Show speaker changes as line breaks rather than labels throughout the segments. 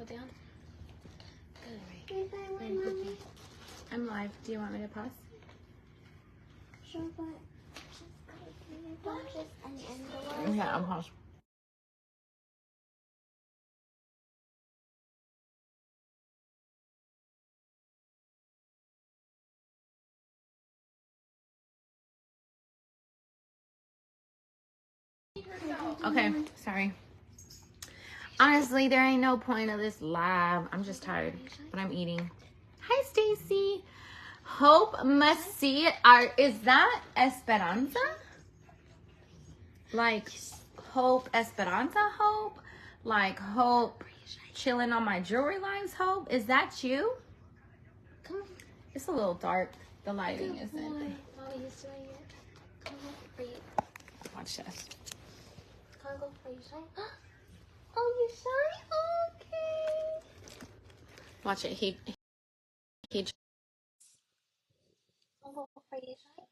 it down. Good, right. I'm live. Do you want me to pause?
Sure, but don't just end the word.
Yeah, I'm paused. Okay, sorry. Honestly, there ain't no point of this live. I'm just tired, but I'm eating. Hi, Stacy. Hope must see it. Is that Esperanza? Like Hope Esperanza Hope? Like Hope chilling on my jewelry lines Hope? Is that you?
Come on.
It's a little dark. The lighting isn't.
Mommy, he's doing it. Come on, are you?
Watch this.
Congo, are you shy? Oh, you shy? Okay.
Watch it. He
Congo, are you shy?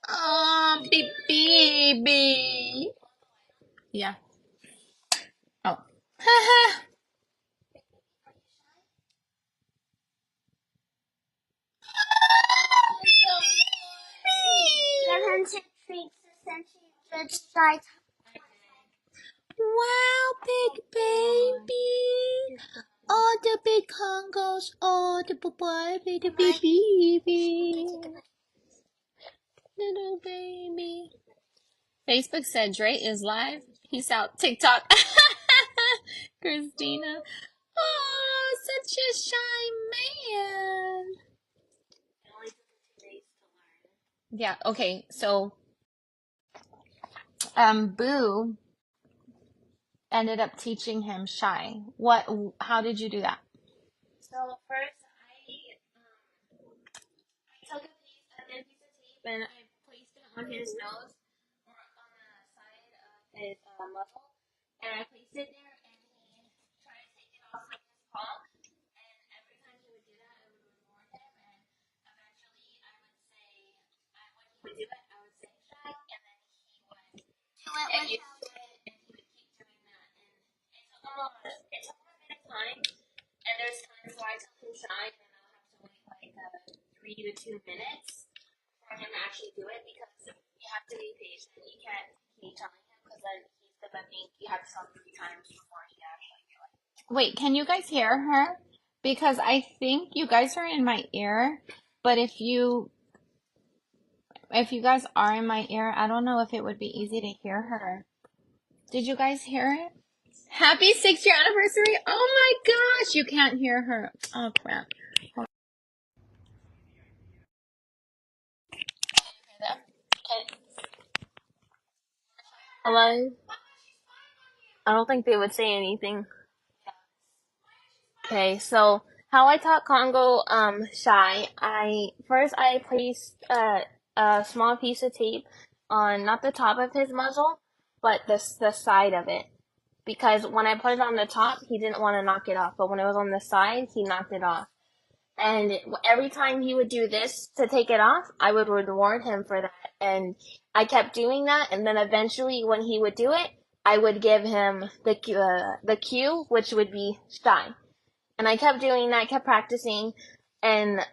Oh, baby. Yeah. Oh.
Give him some treats since he just died.
Wow, big baby. Oh, the big Congos. Oh, the baby, the baby. Little baby. Facebook said Dre is live. Peace out. TikTok. Christina. Oh, such a shy man. Yeah, okay. So, Boo ended up teaching him shy. How did you do that?
So first, I took a thin piece of tape and I placed it on his nose or on the side of his muzzle, and I placed it there, and he tried to take it off with his paw. And every time he would do that, I would reward him, and eventually I would say, when he would do it, I would say shy, and then he would get used to it, and he would keep doing that. And it took him a bit of time. And there's times where I tell him shy, and then I'll have to wait like 3 to 2 minutes for him to actually do it, because you have to be patient. You can't keep telling him, because then he's gonna think you have to tell him 3 times before he actually do it.
Wait, can you guys hear her? Because I think you guys are in my ear, but if you guys are in my ear, I don't know if it would be easy to hear her. Did you guys hear it? Happy 6-year anniversary! Oh my gosh, you can't hear her. Oh crap.
Hello? I don't think they would say anything. Okay, so how I taught Congo shy, I placed a small piece of tape on not the top of his muzzle, but the side of it. Because when I put it on the top, he didn't want to knock it off, but when it was on the side, he knocked it off. And every time he would do this to take it off, I would reward him for that. And I kept doing that, and then eventually when he would do it, I would give him the cue, which would be shy. And I kept doing that, kept practicing, and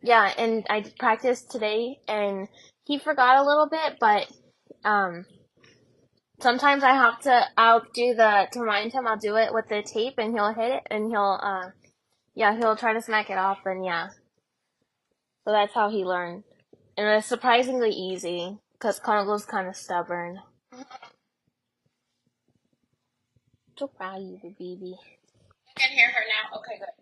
yeah, and I practiced today, and he forgot a little bit, but sometimes I'll do to remind him, I'll do it with the tape, and he'll hit it, and he'll try to smack it off, and yeah. So that's how he learned. And it's surprisingly easy, because Congo's kind of stubborn. So proud of you, baby. You can hear her now? Okay, good.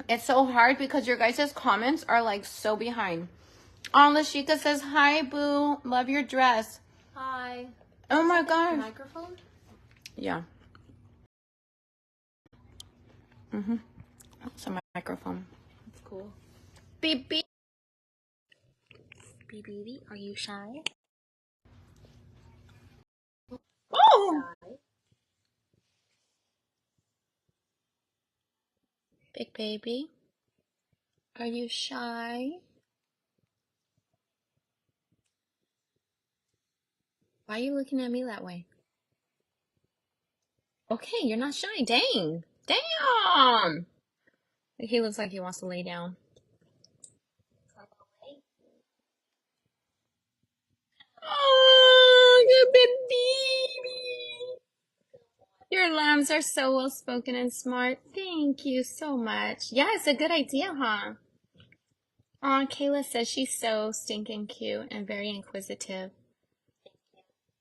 It's so hard because your guys' comments are like so behind. Lashika says, hi, Boo. Love your dress.
Hi.
Oh my gosh.
Microphone?
Yeah. Mm-hmm. It's a microphone.
That's cool.
Beep, beep.
Baby, are you shy?
Oh! Big baby. Are you shy? Why are you looking at me that way? Okay, you're not shy. Dang. Damn. He looks like he wants to lay down. Oh, good baby. Your lambs are so well spoken and smart. Thank you so much. Yeah, it's a good idea, huh? Aw, Kayla says she's so stinking cute and very inquisitive.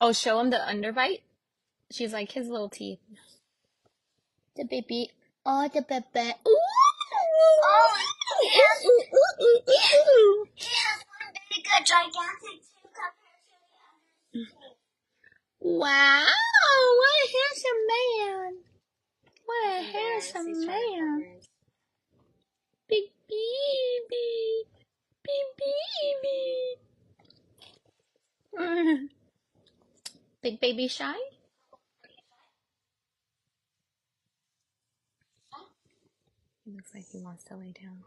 Oh, show him the underbite? She's like his little teeth. The baby. Oh, the baby. Ooh.
Oh, yes. He has one big, gigantic too compared to the others.
Wow, what a handsome man. What a handsome man. Big baby. Big baby. Big baby shy? He looks like he wants to lay down.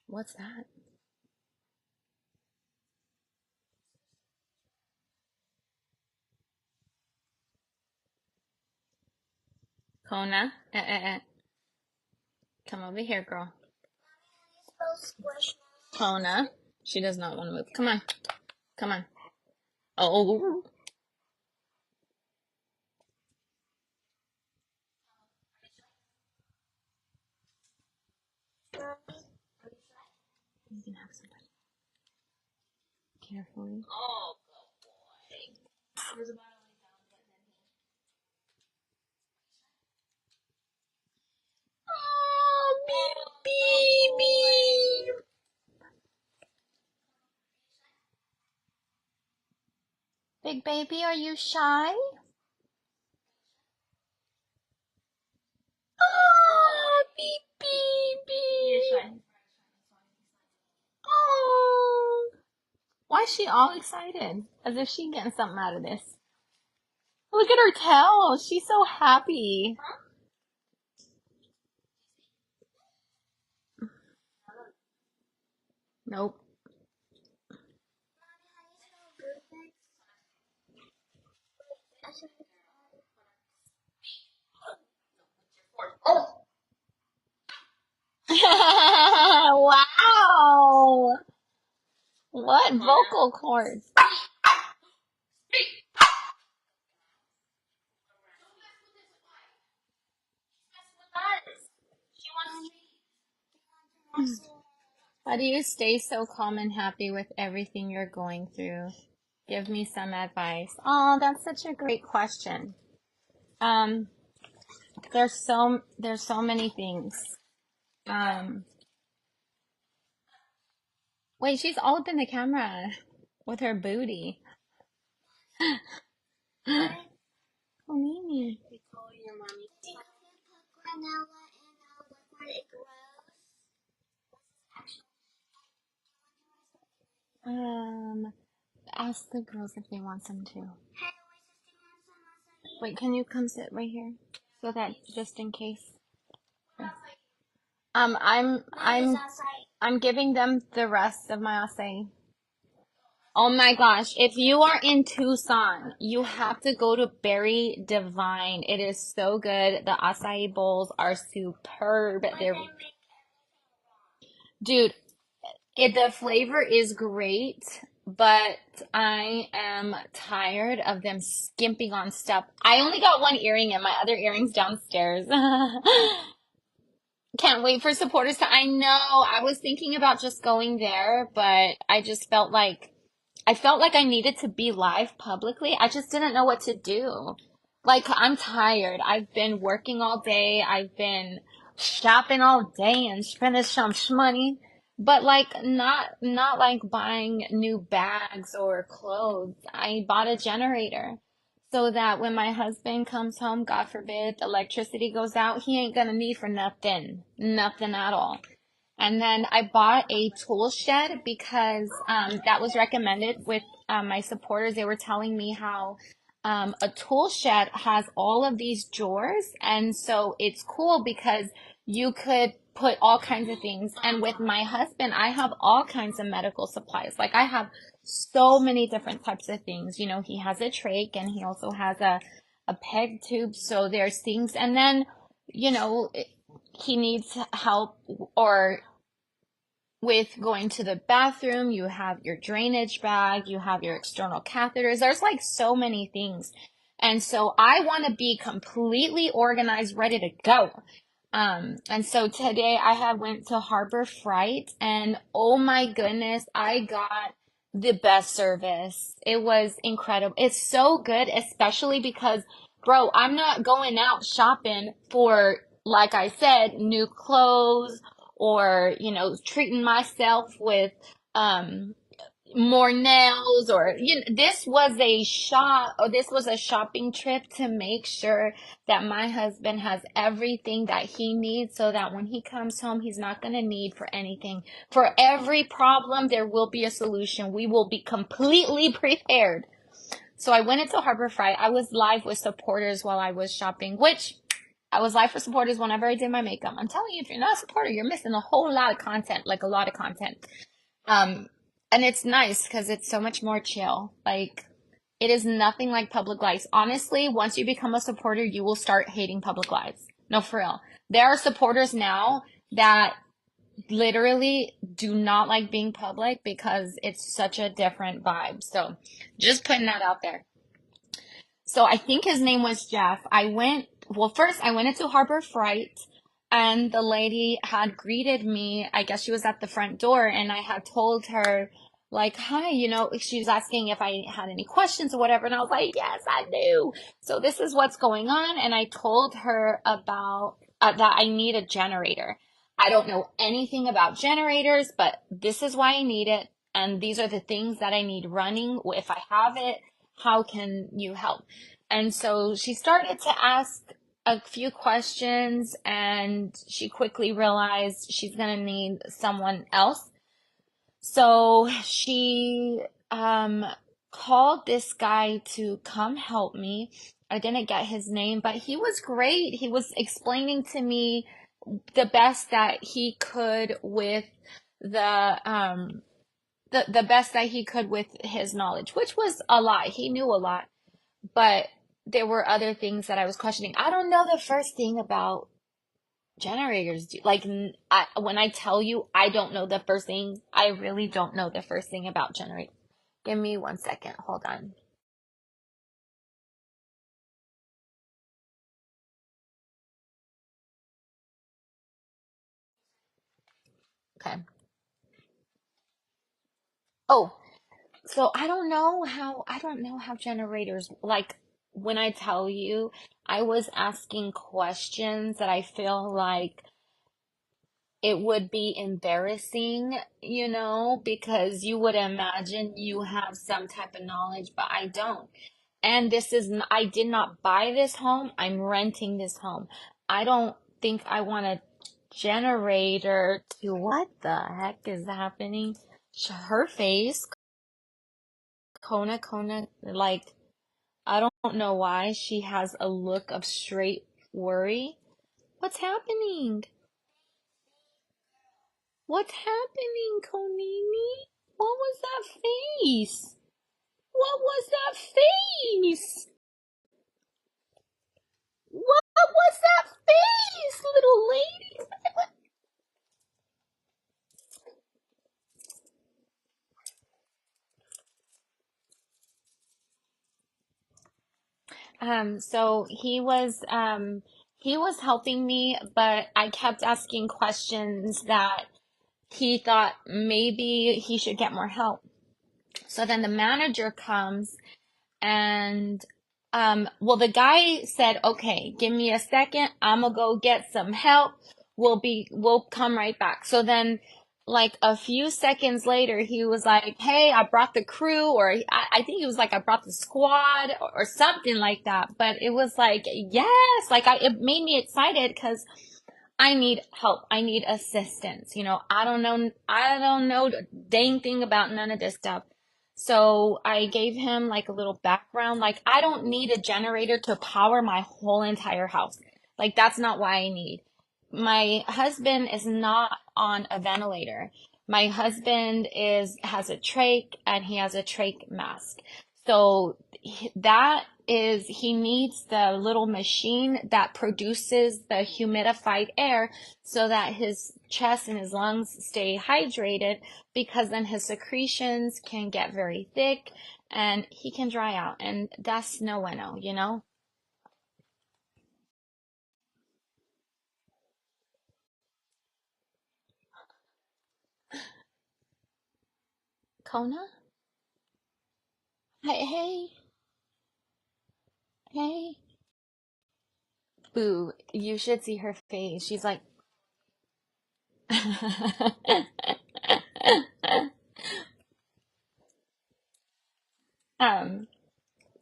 What's that? Kona? Come over here, girl. Kona. She does not want to move. Come on. Come on. Oh. You can have somebody. Carefully.
Oh, good boy.
Oh, baby. Big baby, are you shy? Oh, baby. Oh. Why is she all excited? As if she's getting something out of this. Look at her tail. She's so happy. Nope. Wow. What vocal cords? How do you stay so calm and happy with everything you're going through? Give me some advice. Oh, that's such a great question. There's so many things. Wait, she's all up in the camera with her booty. Oh, Mimi. Ask the girls if they want some too. Wait, can you come sit right here? So that just in case. I'm giving them the rest of my acai. Oh my gosh, if you are in Tucson, you have to go to Berry Divine. It is so good. The acai bowls are superb. Dude, the flavor is great, but I am tired of them skimping on stuff. I only got one earring and my other earring's downstairs. Can't wait for supporters to. I know. I was thinking about just going there, but I just felt like I needed to be live publicly. I just didn't know what to do. Like, I'm tired. I've been working all day. I've been shopping all day and spending some money, but like not like buying new bags or clothes. I bought a generator so that when my husband comes home, God forbid, the electricity goes out, he ain't gonna need for nothing, nothing at all. And then I bought a tool shed because that was recommended with my supporters. They were telling me how a tool shed has all of these drawers. And so it's cool because you could put all kinds of things. And with my husband, I have all kinds of medical supplies. Like I have so many different types of things. You know, he has a trach and he also has a peg tube. So there's things. And then, you know, he needs help or with going to the bathroom, you have your drainage bag, you have your external catheters. There's like so many things. And so I want to be completely organized, ready to go. And so today I went to Harbor Freight and oh my goodness, I got the best service. It was incredible. It's so good, especially because, bro, I'm not going out shopping for, like I said, new clothes or, you know, treating myself with, more nails or this was a shopping trip to make sure that my husband has everything that he needs so that when he comes home he's not going to need for anything. For every problem there will be a solution. We will be completely prepared. So I went into Harbor Freight. I was live with supporters while I was shopping, which I was live for supporters whenever I did my makeup. I'm telling you, if you're not a supporter, you're missing a whole lot of content, like a lot of content. And it's nice because it's so much more chill. Like, it is nothing like public lives. Honestly, once you become a supporter, you will start hating public lives. No, for real. There are supporters now that literally do not like being public because it's such a different vibe. So, just putting that out there. So, I think his name was Jeff. First, I went into Harbor Freight. And the lady had greeted me. I guess she was at the front door and I had told her like, hi, you know, she was asking if I had any questions or whatever. And I was like, yes, I do. So this is what's going on. And I told her about that I need a generator. I don't know anything about generators, but this is why I need it. And these are the things that I need running. If I have it, how can you help? And so she started to ask a few questions and she quickly realized she's going to need someone else. So she called this guy to come help me. I didn't get his name, but he was great. He was explaining to me the best that he could with the best that he could with his knowledge, which was a lot. He knew a lot, but there were other things that I was questioning. I don't know the first thing about generators. When I tell you I don't know the first thing, I really don't know the first thing about generators. Give me 1 second. Hold on. Okay. Oh, so I don't know how generators, like when I tell you, I was asking questions that I feel like it would be embarrassing, you know, because you would imagine you have some type of knowledge, but I don't. And I did not buy this home. I'm renting this home. I don't think I want a generator to, what the heck is happening? Her face, Kona, like, I don't know why she has a look of straight worry. What's happening? What's happening, Konini? What was that face? What was that face? What was that face, little lady? So he was helping me, but I kept asking questions that he thought maybe he should get more help. So then the manager comes and the guy said, okay, give me a second. I'm gonna go get some help. We'll come right back. So then like a few seconds later, he was like, hey, I brought the crew, or I think he was like, I brought the squad or something like that. But it was like, yes, like it made me excited because I need help. I need assistance. You know, I don't know a dang thing about none of this stuff. So I gave him like a little background. Like, I don't need a generator to power my whole entire house. Like, that's not why I need. my husband is not on a ventilator. My husband has a trach and he has a trach mask. So he needs the little machine that produces the humidified air so that his chest and his lungs stay hydrated, because then his secretions can get very thick and he can dry out. And that's no bueno, you know? Kona? Hey, hey, hey. Boo, you should see her face. She's like, um,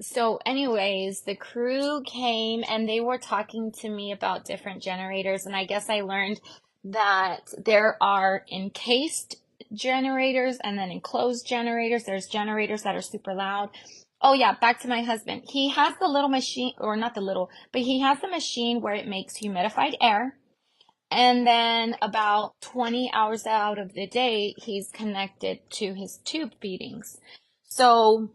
so anyways, the crew came and they were talking to me about different generators, and I guess I learned that there are encased generators and then enclosed generators. There's generators that are super loud. Oh yeah, back to my husband. He has the little machine, or not the little, but he has the machine where it makes humidified air. And then about 20 hours out of the day, he's connected to his tube feedings. So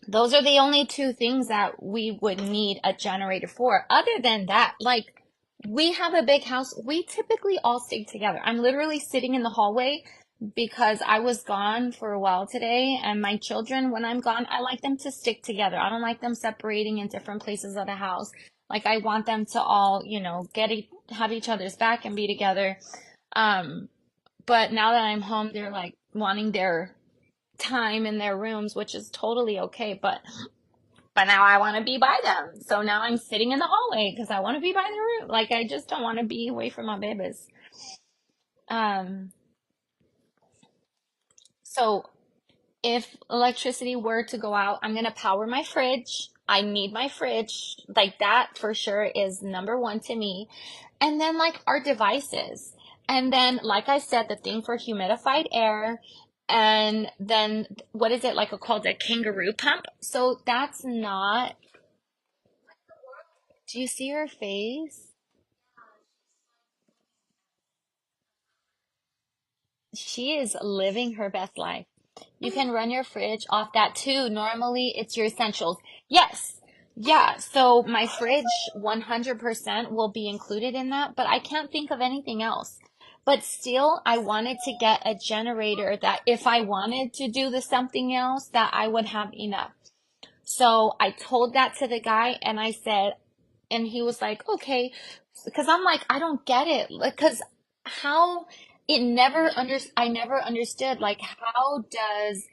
those are the only two things that we would need a generator for. Other than that, like, we have a big house. We typically all stay together. I'm literally sitting in the hallway because I was gone for a while today, and my children, when I'm gone, I like them to stick together. I don't like them separating in different places of the house. Like, I want them to all, have each other's back and be together. Um, but now that I'm home, they're like wanting their time in their rooms, which is totally okay. But now I want to be by them. So now I'm sitting in the hallway because I want to be by the room. Like, I just don't want to be away from my babies. Um, so if electricity were to go out, I'm gonna power my fridge. I need my fridge. Like, that for sure is number one to me. And then, like, our devices. And then, like I said, the thing for humidified air. And then what is it like called, a kangaroo pump? So that's not, do you see her face? She is living her best life. You can run your fridge off that too. Normally, it's your essentials. Yes. Yeah. So my fridge 100% will be included in that, but I can't think of anything else. But still, I wanted to get a generator that if I wanted to do the something else, that I would have enough. So I told that to the guy and I said, and he was like, okay, because I'm like, I don't get it. Because how I never understood, like, how does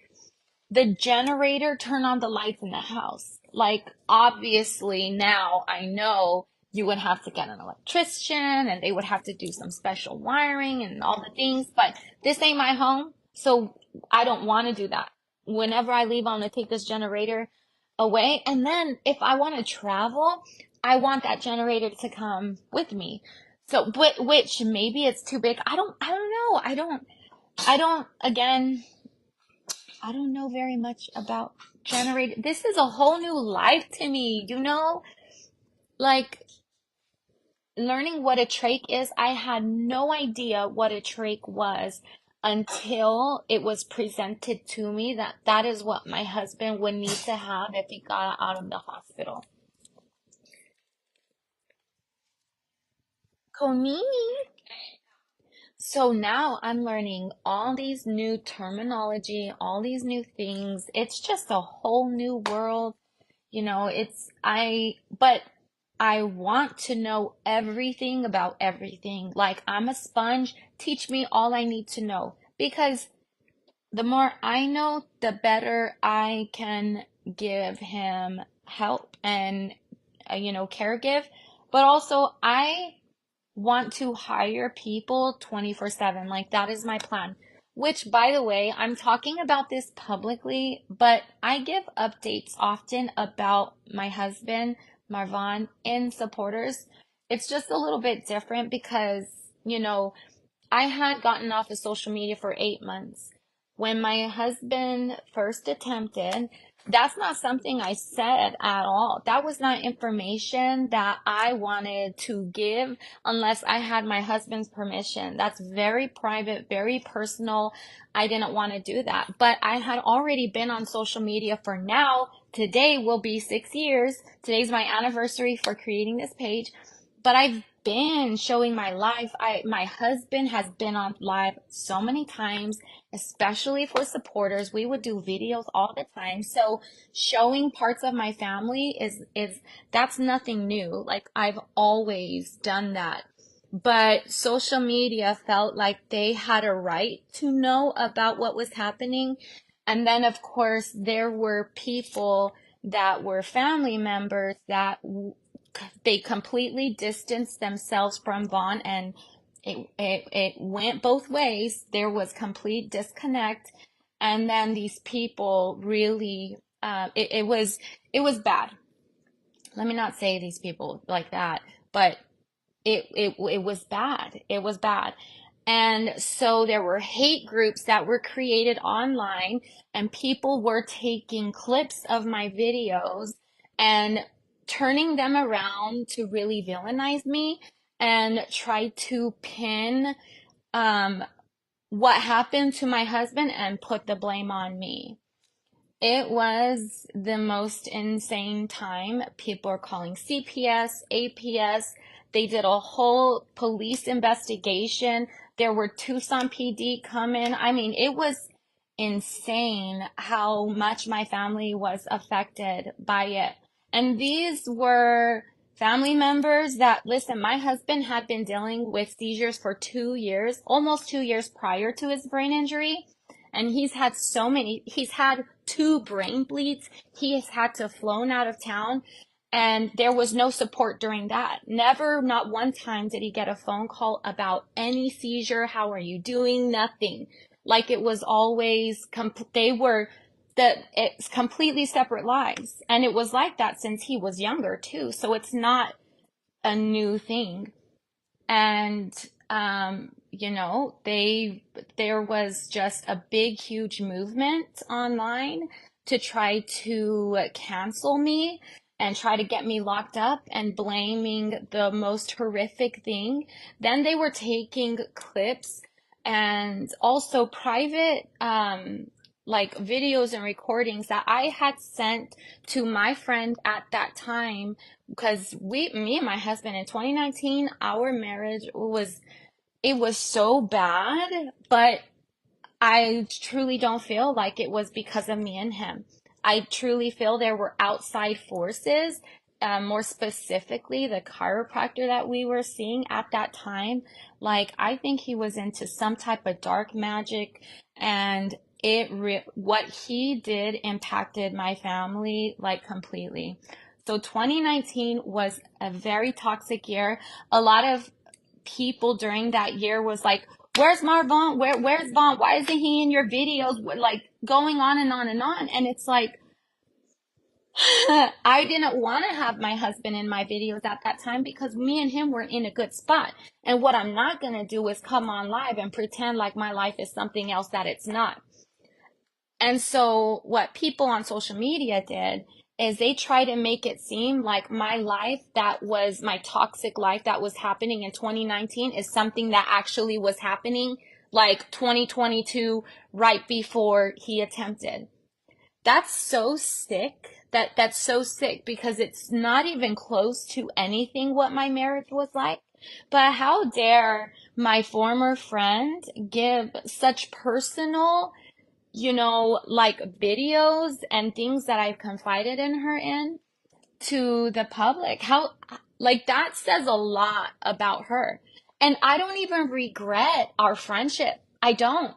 the generator turn on the lights in the house? Like, obviously now I know you would have to get an electrician and they would have to do some special wiring and all the things, but this ain't my home, so I don't want to do that. Whenever I leave, I'm gonna take this generator away. And then if I want to travel, I want that generator to come with me. So, but which maybe it's too big. I don't know. Again, I don't know very much about generator. This is a whole new life to me, Like, learning what a trach is. I had no idea what a trach was until it was presented to me that that is what my husband would need to have if he got out of the hospital. Konini. So now I'm learning all these new terminology, all these new things. It's just a whole new world. But I want to know everything about everything. Like, I'm a sponge. Teach me all I need to know. Because the more I know, the better I can give him help and, care give. But also, I want to hire people 24/7. Like, that is my plan. Which, by the way, I'm talking about this publicly, but I give updates often about my husband, Marvan, in supporters. It's just a little bit different because, I had gotten off of social media for 8 months. when my husband first attempted, that's not something I said at all. That was not information that I wanted to give unless I had my husband's permission. That's very private, very personal. I didn't want to do that. But I had already been on social media for now. Today will be 6 years. Today's my anniversary for creating this page. But I've been showing my life. My husband has been on live so many times, especially for supporters. We would do videos all the time. So showing parts of my family is that's nothing new. Like, I've always done that. But social media felt like they had a right to know about what was happening. And then, of course, there were people that were family members that they completely distanced themselves from Vaughn, and it went both ways. There was complete disconnect, and then these people really it was bad. Let me not say these people like that, but it was bad. It was bad. And so there were hate groups that were created online, and people were taking clips of my videos and turning them around to really villainize me and try to pin what happened to my husband and put the blame on me. It was the most insane time. People are calling CPS, APS. They did a whole police investigation. There were Tucson PD coming. I mean, it was insane how much my family was affected by it. And these were family members that, listen, my husband had been dealing with seizures for 2 years, almost 2 years prior to his brain injury. And he's had he's had 2 brain bleeds. He has had to flown out of town, and there was no support during that. Never, not one time did he get a phone call about any seizure. How are you doing? Nothing. Like, it was always, it's completely separate lives. And it was like that since he was younger too. So it's not a new thing. And, there was just a big, huge movement online to try to cancel me and try to get me locked up and blaming the most horrific thing. Then they were taking clips and also private, like videos and recordings that I had sent to my friend at that time, because me and my husband in 2019, our marriage was so bad, but I truly don't feel like it was because of me and him. I truly feel there were outside forces, more specifically the chiropractor that we were seeing at that time. Like, I think he was into some type of dark magic, and what he did impacted my family like completely. So 2019 was a very toxic year. A lot of people during that year was like, where's Marvon? Where's Vaughn? Why isn't he in your videos? Like, going on and on and on. And it's like, I didn't want to have my husband in my videos at that time because me and him were in a good spot. And what I'm not going to do is come on live and pretend like my life is something else that it's not. And so what people on social media did is they try to make it seem like my life, that was my toxic life that was happening in 2019, is something that actually was happening like 2022, right before he attempted. That's so sick. That's so sick, because it's not even close to anything what my marriage was like. But how dare my former friend give such personal, like, videos and things that I've confided in her in to the public. How, like, that says a lot about her. And I don't even regret our friendship. I don't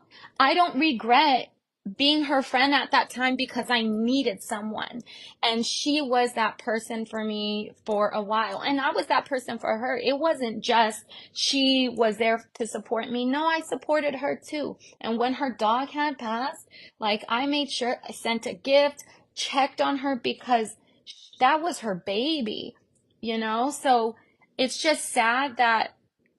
regret being her friend at that time, because I needed someone. And she was that person for me for a while. And I was that person for her. It wasn't just she was there to support me. No, I supported her too. And when her dog had passed, like, I made sure I sent a gift, checked on her, because that was her baby, So it's just sad that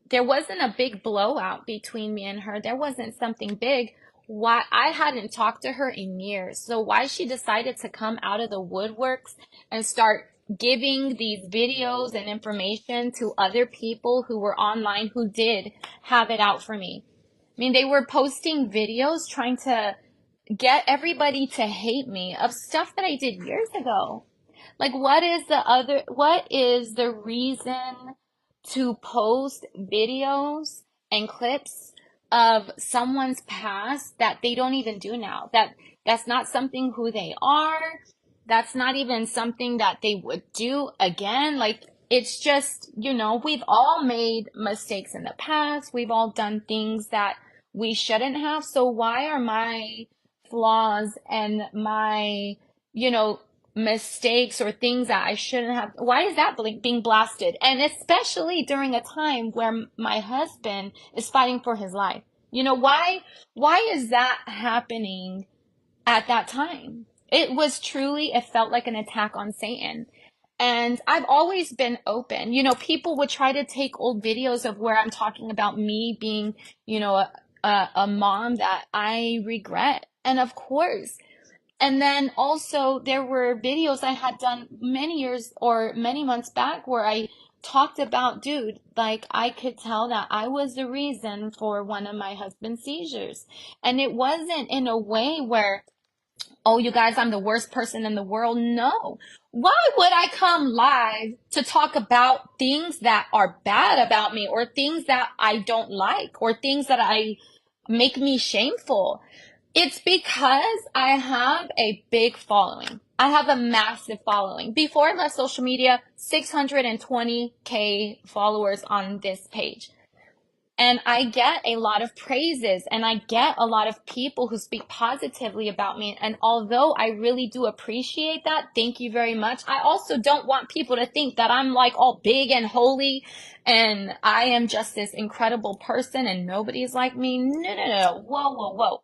there wasn't a big blowout between me and her. There wasn't something big. why I hadn't talked to her in years. So why she decided to come out of the woodworks and start giving these videos and information to other people who were online who did have it out for me. I mean, they were posting videos trying to get everybody to hate me of stuff that I did years ago. Like, what is the reason to post videos and clips of someone's past that they don't even do now? That's not something who they are. That's not even something that they would do again. Like, it's just, we've all made mistakes in the past. We've all done things that we shouldn't have. So why are my flaws and my, mistakes or things that I shouldn't have, why is that being blasted? And especially during a time where my husband is fighting for his life. Why is that happening at that time? It felt like an attack on Satan. And I've always been open. People would try to take old videos of where I'm talking about me being, a mom that I regret. And of course, and then also there were videos I had done many years or many months back where I talked about, dude, like I could tell that I was the reason for one of my husband's seizures. And it wasn't in a way where, oh, you guys, I'm the worst person in the world. No. Why would I come live to talk about things that are bad about me or things that I don't like or things that make me shameful? It's because I have a big following. I have a massive following. Before I left social media, 620K followers on this page. And I get a lot of praises and I get a lot of people who speak positively about me. And although I really do appreciate that, thank you very much. I also don't want people to think that I'm like all big and holy and I am just this incredible person and nobody's like me. No. Whoa.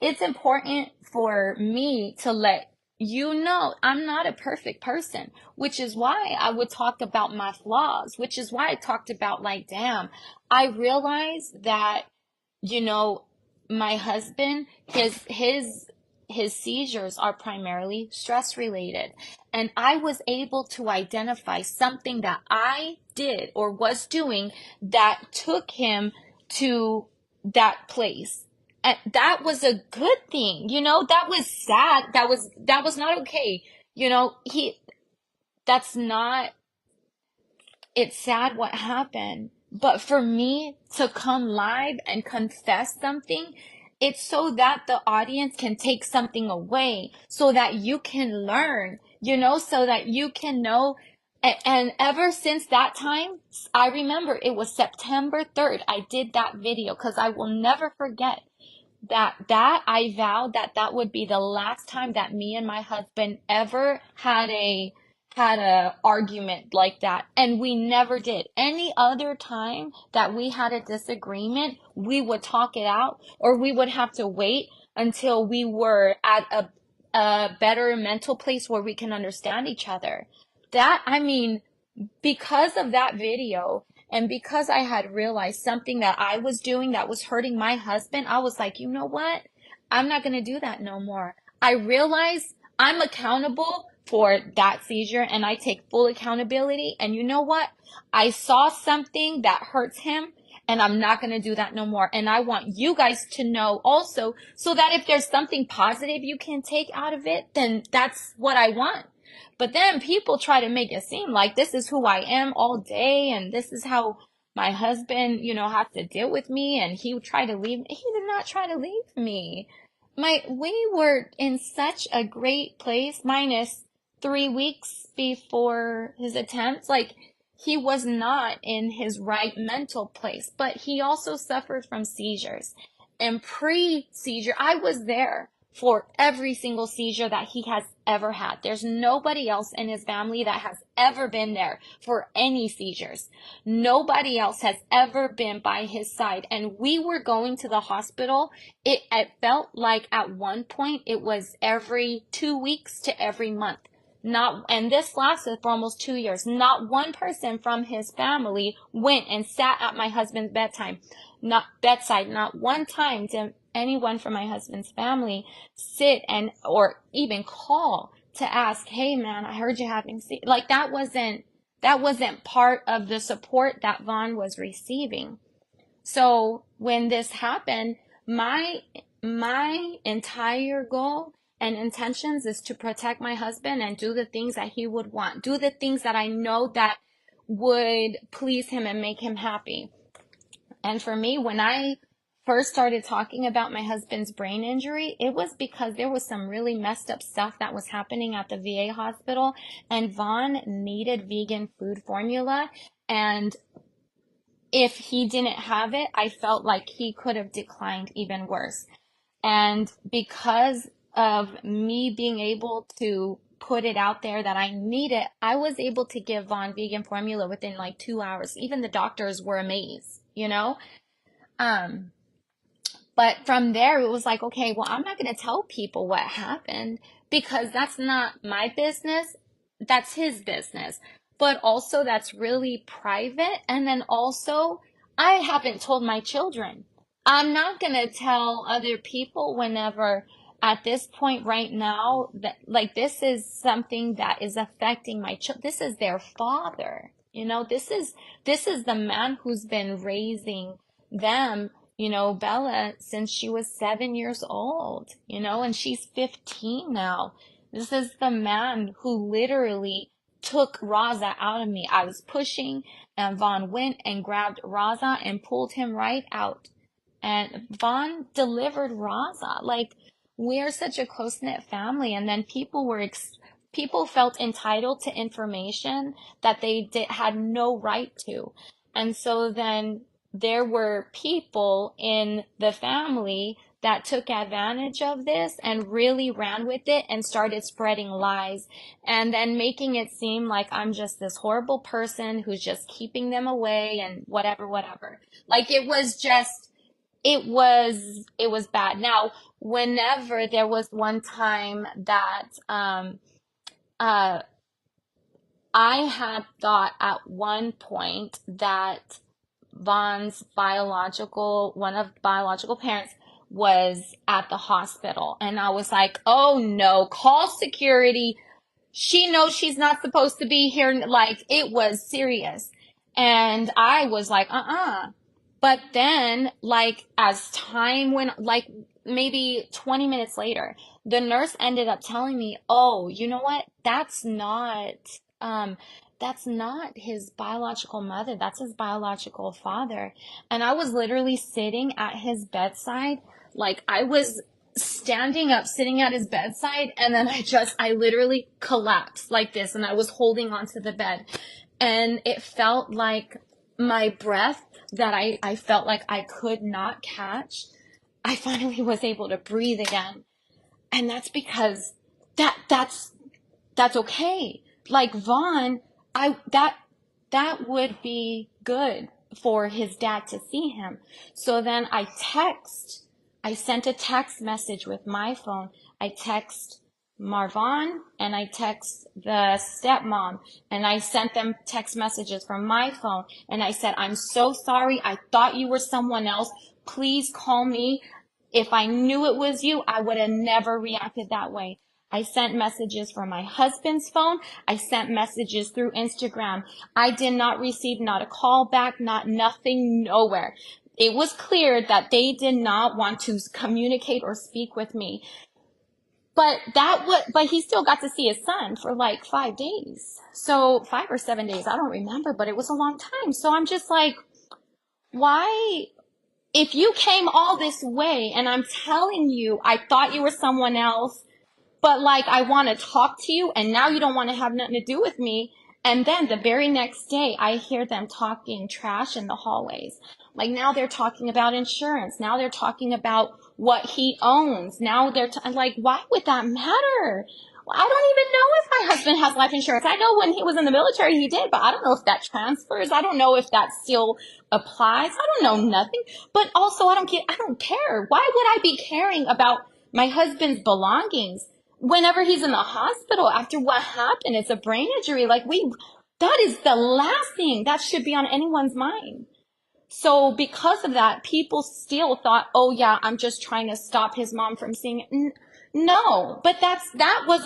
It's important for me to let you know I'm not a perfect person, which is why I would talk about my flaws, which is why I talked about like, damn, I realized that, my husband, his seizures are primarily stress related. And I was able to identify something that I did or was doing that took him to that place. And that was a good thing, that was sad. That was not okay. It's sad what happened. But for me to come live and confess something, it's so that the audience can take something away, so that you can learn, so that you can know. And ever since that time, I remember it was September 3rd. I did that video because I will never forget that I vowed that would be the last time that me and my husband ever had a argument like that. And we never did. Any other time that we had a disagreement, we would talk it out, or we would have to wait until we were at a better mental place where we can understand each other. Because of that video, and because I had realized something that I was doing that was hurting my husband, I was like, you know what? I'm not going to do that no more. I realized I'm accountable for that seizure and I take full accountability. And you know what? I saw something that hurts him and I'm not going to do that no more. And I want you guys to know also, so that if there's something positive you can take out of it, then that's what I want. But then people try to make it seem like this is who I am all day and this is how my husband, has to deal with me, and he would try to leave me. He did not try to leave me. We were in such a great place, minus 3 weeks before his attempt. Like, he was not in his right mental place, but he also suffered from seizures. And pre-seizure, I was there for every single seizure that he has ever had. There's nobody else in his family that has ever been there for any seizures. Nobody else has ever been by his side. And we were going to the hospital. It felt like at one point it was every 2 weeks to every month. And this lasted for almost 2 years. Not one person from his family went and sat at my husband's bedside. Not one time anyone from my husband's family sit and, or even call to ask, hey man, I heard you having, like that wasn't part of the support that Vaughn was receiving. So when this happened, my entire goal and intentions is to protect my husband and do the things that he would want, do the things that I know that would please him and make him happy. And for me, when I first started talking about my husband's brain injury, it was because there was some really messed up stuff that was happening at the VA hospital, and Vaughn needed vegan food formula, and if he didn't have it, I felt like he could have declined even worse. And because of me being able to put it out there that I need it, I was able to give Vaughn vegan formula within like 2 hours. Even the doctors were amazed, you know? But from there, it was like, okay, well, I'm not going to tell people what happened because that's not my business. That's his business. But also that's really private. And then also, I haven't told my children. I'm not going to tell other people whenever at this point right now that like this is something that is affecting my children. This is their father. You know, this is the man who's been raising them, you know, Bella, since she was 7 years old, you know, and she's 15 now. This is the man who literally took Raza out of me. I was pushing and Vaughn went and grabbed Raza and pulled him right out. And Vaughn delivered Raza. Like, we're such a close-knit family. And then people felt entitled to information that they had no right to. And so then there were people in the family that took advantage of this and really ran with it and started spreading lies and then making it seem like I'm just this horrible person who's just keeping them away and whatever. Like it was bad. Now, whenever there was one time that I had thought at one point that Vaughn's one of biological parents was at the hospital. And I was like, oh no, call security. She knows she's not supposed to be here. Like, it was serious. And I was like, But then, like, as time went, like, maybe 20 minutes later, the nurse ended up telling me, oh, you know what? That's not his biological mother. That's his biological father. And I was literally sitting at his bedside. Like, I was standing up, sitting at his bedside, and then I literally collapsed like this, and I was holding onto the bed. And it felt like my breath that I felt like I could not catch. I finally was able to breathe again. And that's because that's okay. Like Vaughn, that would be good for his dad to see him. So then I sent a text message with my phone. I text Marvon and I text the stepmom, and I sent them text messages from my phone, and I said, I'm so sorry. I thought you were someone else. Please call me. If I knew it was you, I would have never reacted that way. I sent messages from my husband's phone. I sent messages through Instagram. I did not receive not a call back, nothing, nowhere. It was clear that they did not want to communicate or speak with me. But he still got to see his son for like 5 days. So 5 or 7 days, I don't remember, but it was a long time. So I'm just like, why? If you came all this way and I'm telling you, I thought you were someone else, but like, I want to talk to you and now you don't want to have nothing to do with me. And then the very next day, I hear them talking trash in the hallways. Like, now they're talking about insurance. Now they're talking about what he owns. Now they're like, why would that matter? Well, I don't even know if my husband has life insurance. I know when he was in the military, he did, but I don't know if that transfers. I don't know if that still applies. I don't know nothing. But also, I don't care. Why would I be caring about my husband's belongings whenever he's in the hospital after what happened? It's a brain injury. Like, that is the last thing that should be on anyone's mind.
So because of that, people still thought, oh yeah, I'm just trying to stop his mom from seeing it. No, but there was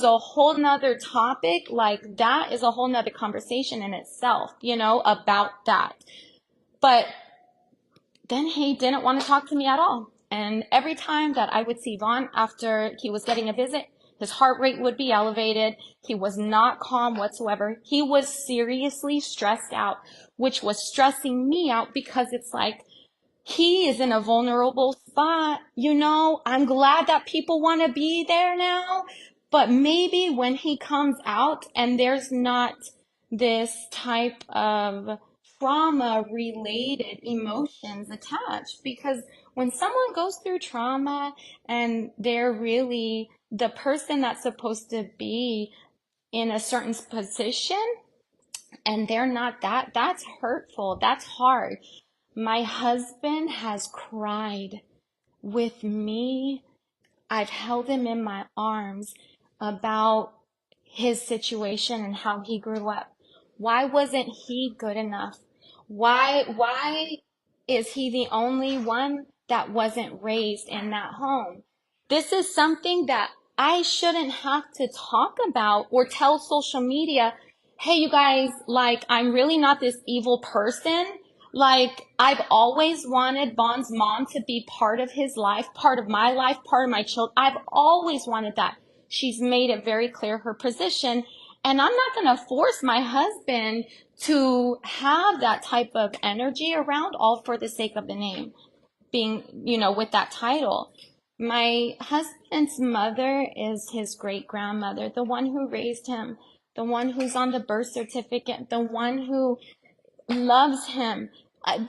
a whole nother topic. Like, that is a whole nother conversation in itself, about that. But then he didn't want to talk to me at all. And every time that I would see Vaughn after he was getting a visit, his heart rate would be elevated. He was not calm whatsoever. He was seriously stressed out, which was stressing me out because it's like, he is in a vulnerable spot. I'm glad that people want to be there now, but maybe when he comes out and there's not this type of trauma related emotions attached, because when someone goes through trauma and they're really the person that's supposed to be in a certain position and they're not that's hurtful, that's hard. My husband has cried with me. I've held him in my arms about his situation and how he grew up. Why wasn't he good enough? Why is he the only one that wasn't raised in that home? This is something that I shouldn't have to talk about or tell social media, hey, you guys, like, I'm really not this evil person. Like, I've always wanted Vaughn's mom to be part of his life, part of my life, part of my children. I've always wanted that. She's made it very clear her position. And I'm not going to force my husband to have that type of energy around, all for the sake of the name being, with that title. My husband's mother is his great grandmother, the one who raised him, the one who's on the birth certificate, the one who loves him.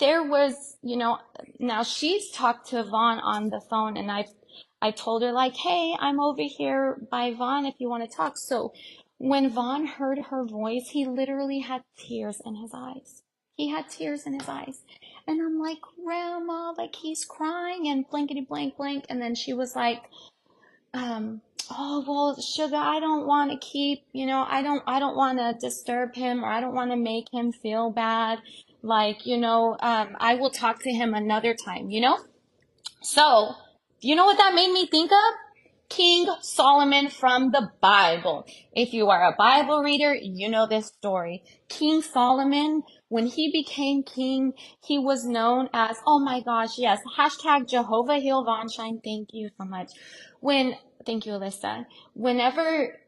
There was, now she's talked to Vaughn on the phone, and I told her, like, hey, I'm over here by Vaughn if you want to talk. So when Vaughn heard her voice, he literally had tears in his eyes. He had tears in his eyes. And I'm like, Grandma, like, he's crying and blankety blank blank. And then she was like, oh, well, sugar, I don't want to keep, I don't want to disturb him, or I don't want to make him feel bad. Like, I will talk to him another time, So, you know what that made me think of? King Solomon from the Bible. If you are a Bible reader, you know this story. King Solomon, when he became king, he was known as, oh my gosh, yes, hashtag Jehovah Heal Von Shine. Thank you so much. Thank you, Alyssa. Whenever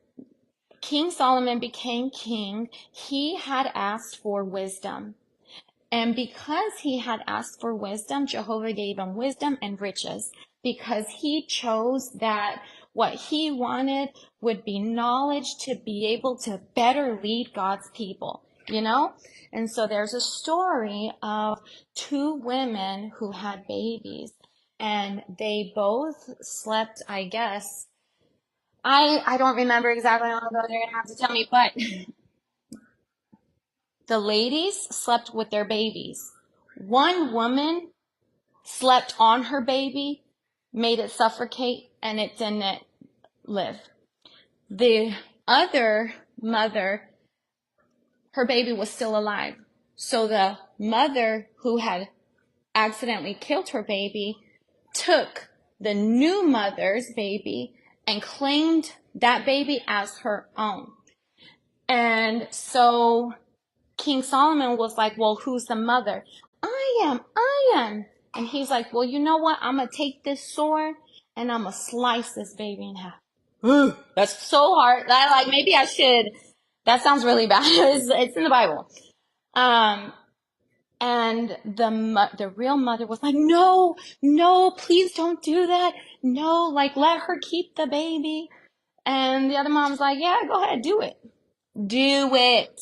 King Solomon became king, he had asked for wisdom. And because he had asked for wisdom, Jehovah gave him wisdom and riches, because he chose that what he wanted would be knowledge to be able to better lead God's people, And so there's a story of two women who had babies, and they both slept, I guess. I don't remember exactly how long ago, they're going to have to tell me, but the ladies slept with their babies. One woman slept on her baby, made it suffocate, and it didn't live. The other mother, her baby was still alive. So the mother who had accidentally killed her baby took the new mother's baby and claimed that baby as her own. And so King Solomon was like, well, who's the mother? I am. And he's like, well, you know what? I'm going to take this sword and I'm going to slice this baby in half. That's so hard. Maybe I should. That sounds really bad. It's in the Bible. And the real mother was like, no, please don't do that. No, let her keep the baby. And the other mom's like, yeah, go ahead, do it. Do it.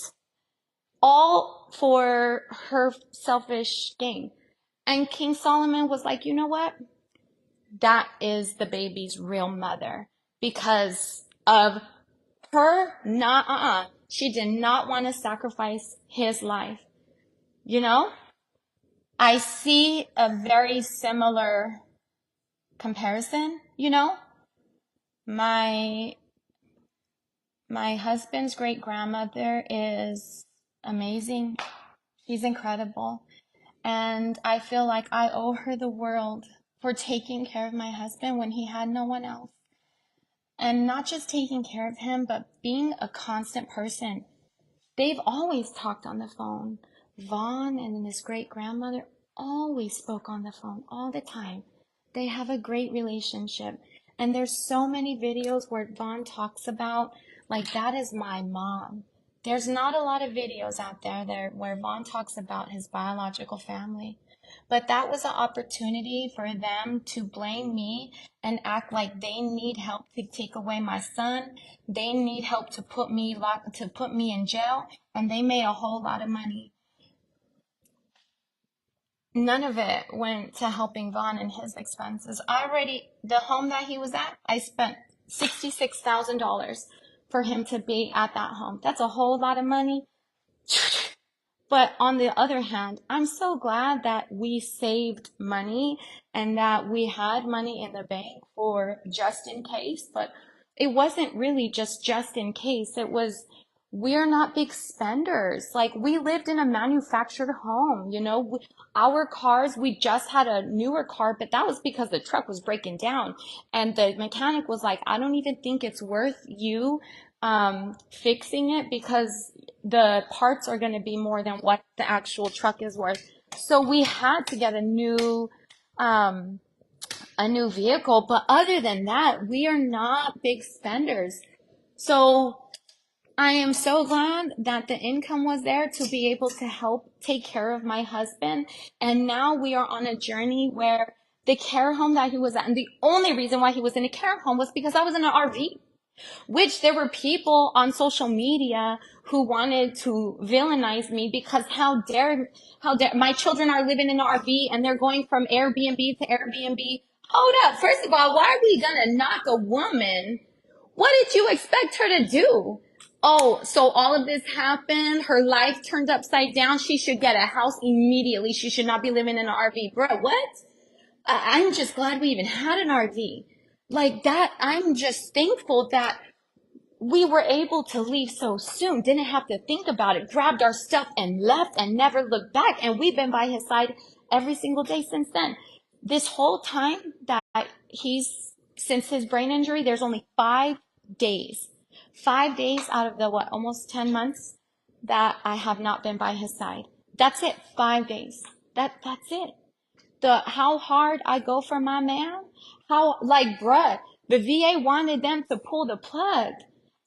All for her selfish gain. And King Solomon was like, you know what? That is the baby's real mother, because of her she did not want to sacrifice his life. I see a very similar comparison, My husband's great grandmother is amazing. She's incredible. And I feel like I owe her the world for taking care of my husband when he had no one else. And not just taking care of him, but being a constant person. They've always talked on the phone. Vaughn and his great-grandmother always spoke on the phone all the time. They have a great relationship. And there's so many videos where Vaughn talks about, like, that is my mom. There's not a lot of videos out there where Vaughn talks about his biological family. But that was an opportunity for them to blame me and act like they need help to take away my son. They need help to put me in jail, and they made a whole lot of money. None of it went to helping Vaughn and his expenses. The home that he was at, I spent $66,000 for him to be at that home. That's a whole lot of money. But on the other hand, I'm so glad that we saved money and that we had money in the bank for just in case. But it wasn't really just in case. It was, we're not big spenders. Like, we lived in a manufactured home, you know. Our cars, we just had a newer car, but that was because the truck was breaking down. And the mechanic was like, I don't even think it's worth you fixing it because the parts are going to be more than what the actual truck is worth. So we had to get a new vehicle. But other than that, we are not big spenders. So I am so glad that the income was there to be able to help take care of my husband. And now we are on a journey where the care home that he was at, and the only reason why he was in a care home was because I was in an RV. Which there were people on social media who wanted to villainize me because how dare, my children are living in an RV and they're going from Airbnb to Airbnb. Hold up. First of all, why are we gonna knock a woman? What did you expect her to do? Oh, so all of this happened. Her life turned upside down. She should get a house immediately. She should not be living in an RV. Bro, what? I'm just glad we even had an RV. Like that, I'm just thankful that we were able to leave so soon, didn't have to think about it, grabbed our stuff and left and never looked back. And we've been by his side every single day since then. This whole time that since his brain injury, there's only 5 days. 5 days out of the, almost 10 months that I have not been by his side. That's it, 5 days. That's it. How hard I go for my man, bruh, the VA wanted them to pull the plug.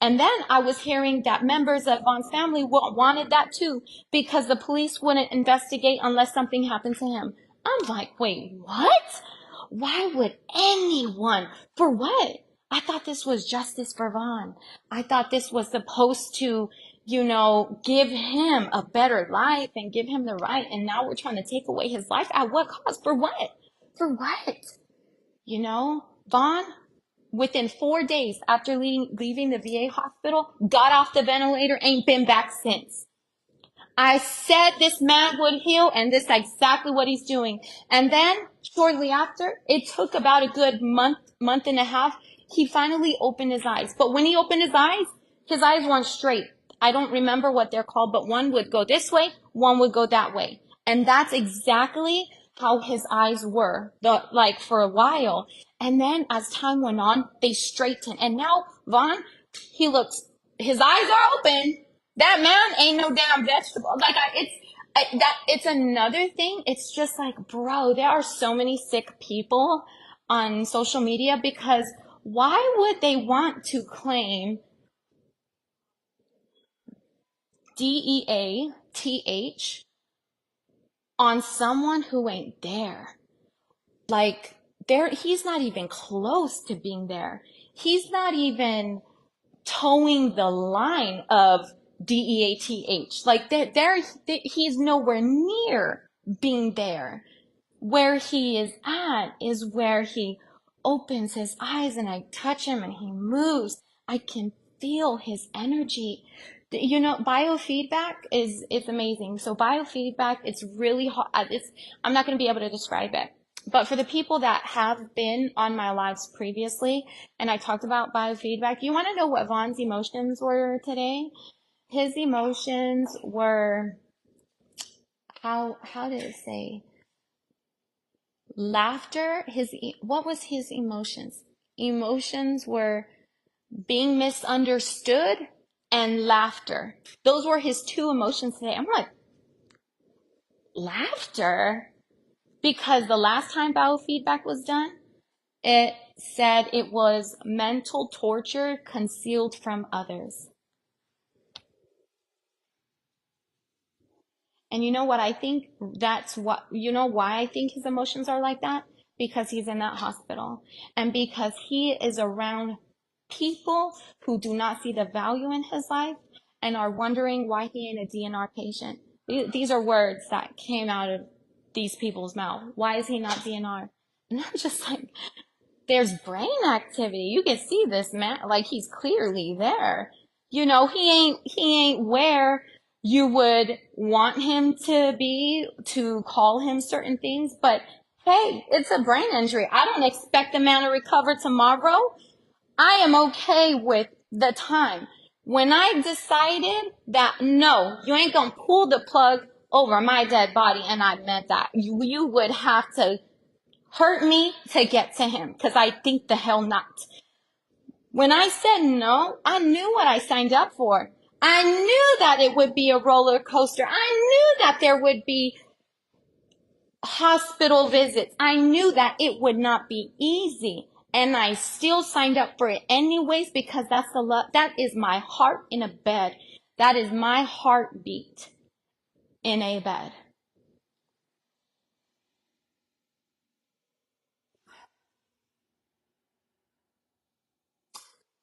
And then I was hearing that members of Vaughn's family wanted that too, because the police wouldn't investigate unless something happened to him. I'm like, wait, what? Why would anyone? For what? I thought this was justice for Vaughn. I thought this was supposed to, give him a better life and give him the right. And now we're trying to take away his life. At what cost? For what? For what? Vaughn, within 4 days after leaving the VA hospital, got off the ventilator, ain't been back since. I said this man would heal, and this is exactly what he's doing. And then, shortly after, it took about a good month and a half, he finally opened his eyes. But when he opened his eyes weren't straight. I don't remember what they're called, but one would go this way, one would go that way. And that's exactly how his eyes were, for a while. And then as time went on, they straightened. And now, Vaughn, his eyes are open. That man ain't no damn vegetable. It's another thing. It's just like, bro, there are so many sick people on social media because why would they want to claim DEATH on someone who ain't there? He's not even close to being there. He's not even towing the line of DEATH. He's nowhere near being there. Where he is at is where he opens his eyes and I touch him and he moves. I can feel his energy. Biofeedback it's amazing. So biofeedback, it's really hard. I'm not going to be able to describe it. But for the people that have been on my lives previously, and I talked about biofeedback, you want to know what Vaughn's emotions were today? His emotions were how did it say? Laughter, what was his emotions? Emotions were being misunderstood and laughter. Those were his two emotions today. I'm like, laughter? Because the last time biofeedback was done, it said it was mental torture concealed from others. And you know what I think? You know why I think his emotions are like that? Because he's in that hospital. And because he is around people who do not see the value in his life and are wondering why he ain't a DNR patient. These are words that came out of these people's mouth. Why is he not DNR? And I'm just like, there's brain activity. You can see this man, like he's clearly there. You know, he ain't where you would want him to be to call him certain things, but hey, it's a brain injury. I don't expect the man to recover tomorrow. I am okay with the time. When I decided that no, you ain't gonna pull the plug over my dead body, and I meant that, you would have to hurt me to get to him, because I think the hell not. When I said no, I knew what I signed up for. I knew that it would be a roller coaster. I knew that there would be hospital visits. I knew that it would not be easy. And I still signed up for it anyways, because that's the love. That is my heart in a bed. That is my heartbeat in a bed.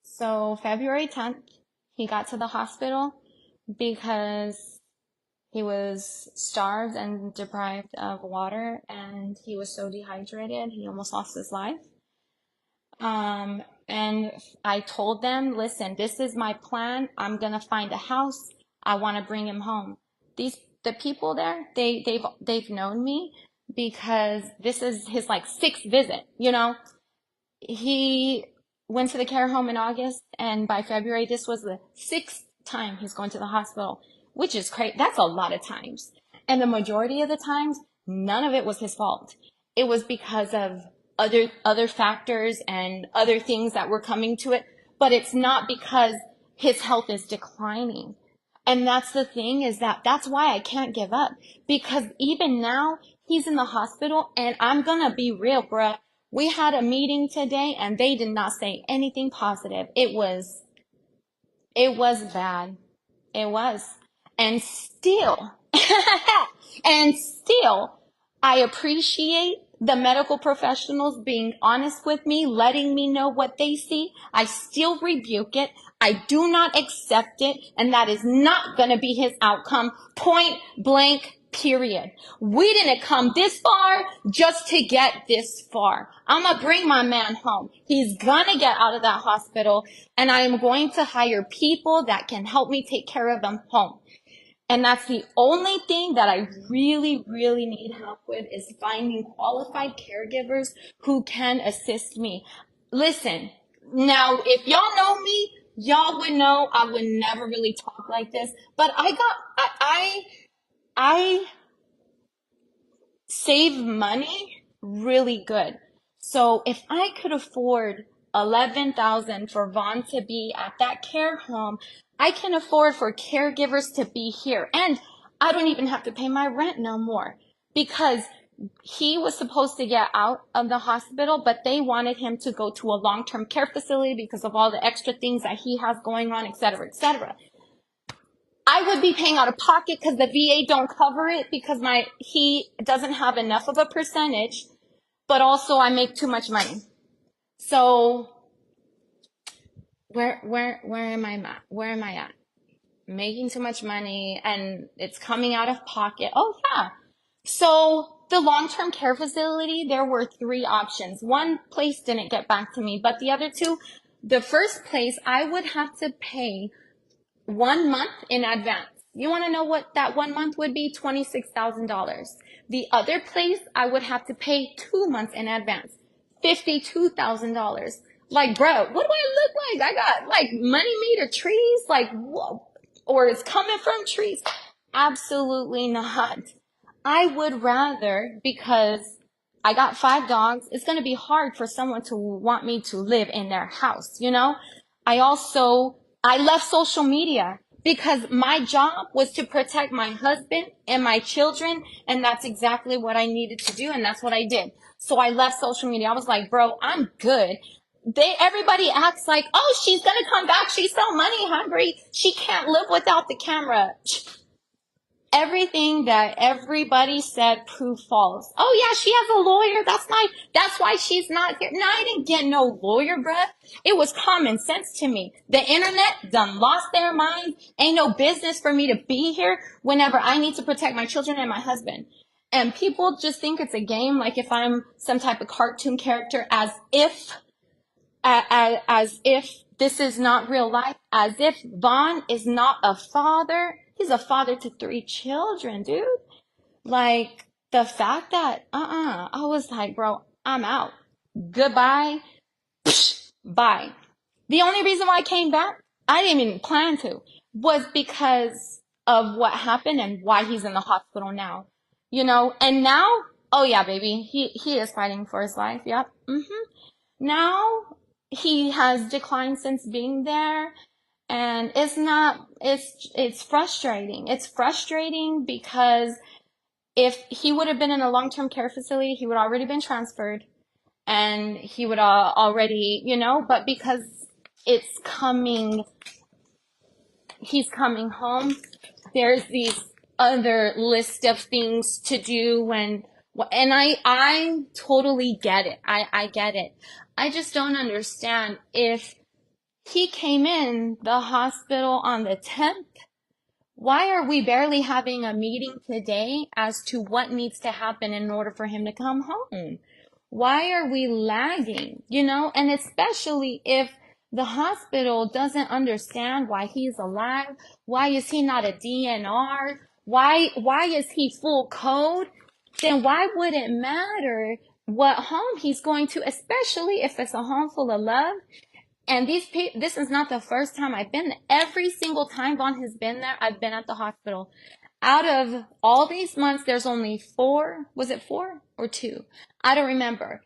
So February 10th, he got to the hospital because he was starved and deprived of water, and he was so dehydrated, he almost lost his life. And I told them, listen, this is my plan. I'm going to find a house. I want to bring him home. The people there, they've known me because this is his like 6th visit, you know. He went to the care home in August, and by February, this was the 6th time he's going to the hospital, which is crazy. That's a lot of times. And the majority of the times, none of it was his fault. It was because of other factors and other things that were coming to it, but it's not because his health is declining. And that's the thing, is that's why I can't give up, because even now he's in the hospital, and I'm gonna be real, bruh. We had a meeting today and they did not say anything positive. It was bad. It was. And still, I appreciate the medical professionals being honest with me, letting me know what they see. I still rebuke it. I do not accept it. And that is not going to be his outcome. Point blank. Period. We didn't come this far just to get this far. I'm going to bring my man home. He's going to get out of that hospital, and I am going to hire people that can help me take care of him home. And that's the only thing that I really, really need help with, is finding qualified caregivers who can assist me. Listen, now, if y'all know me, y'all would know I would never really talk like this, but I save money really good. So if I could afford $11,000 for Vaughn to be at that care home, I can afford for caregivers to be here. And I don't even have to pay my rent no more, because he was supposed to get out of the hospital, but they wanted him to go to a long-term care facility because of all the extra things that he has going on, et cetera, et cetera. I would be paying out of pocket because the VA don't cover it, because he doesn't have enough of a percentage, but also I make too much money. So where am I at? Where am I at? Making too much money and it's coming out of pocket. Oh yeah. So the long-term care facility, there were 3 options. One place didn't get back to me, but the other 2, the first place I would have to pay 1 month in advance. You want to know what that 1 month would be? $26,000. The other place I would have to pay 2 months in advance. $52,000. Like, bro, what do I look like? I got like money made of trees? Like, whoa. Or it's coming from trees? Absolutely not. I would rather, because I got 5 dogs, it's going to be hard for someone to want me to live in their house, you know? I left social media because my job was to protect my husband and my children, and that's exactly what I needed to do, and that's what I did. So I left social media. I was like, bro, I'm good. Everybody acts like, oh, she's gonna come back. She's so money hungry. She can't live without the camera. Everything that everybody said proved false. Oh yeah, she has a lawyer. That's why she's not here. No, I didn't get no lawyer, bruh. It was common sense to me. The internet done lost their mind. Ain't no business for me to be here whenever I need to protect my children and my husband. And people just think it's a game, like if I'm some type of cartoon character, as if this is not real life, as if Vaughn is not a father. He's a father to 3 children, dude. Like, the fact that, I was like, bro, I'm out. Goodbye. Bye. The only reason why I came back, I didn't even plan to, was because of what happened and why he's in the hospital now. You know, and now, oh yeah, baby, he is fighting for his life. Yep. Now he has declined since being there, and it's frustrating. It's frustrating because if he would have been in a long-term care facility, he would already been transferred, and he would already, you know, but because he's coming home, there's these other list of things to do, and I totally get it. I get it. I just don't understand, if he came in the hospital on the 10th, why are we barely having a meeting today as to what needs to happen in order for him to come home? Why are we lagging, you know? And especially if the hospital doesn't understand why he's alive. Why is he not a DNR? Why is he full code? Then why would it matter what home he's going to, especially if it's a home full of love? And this is not the first time I've been there. Every single time Vaughn has been there, I've been at the hospital. Out of all these months, there's only 4. Was it 4 or 2? I don't remember.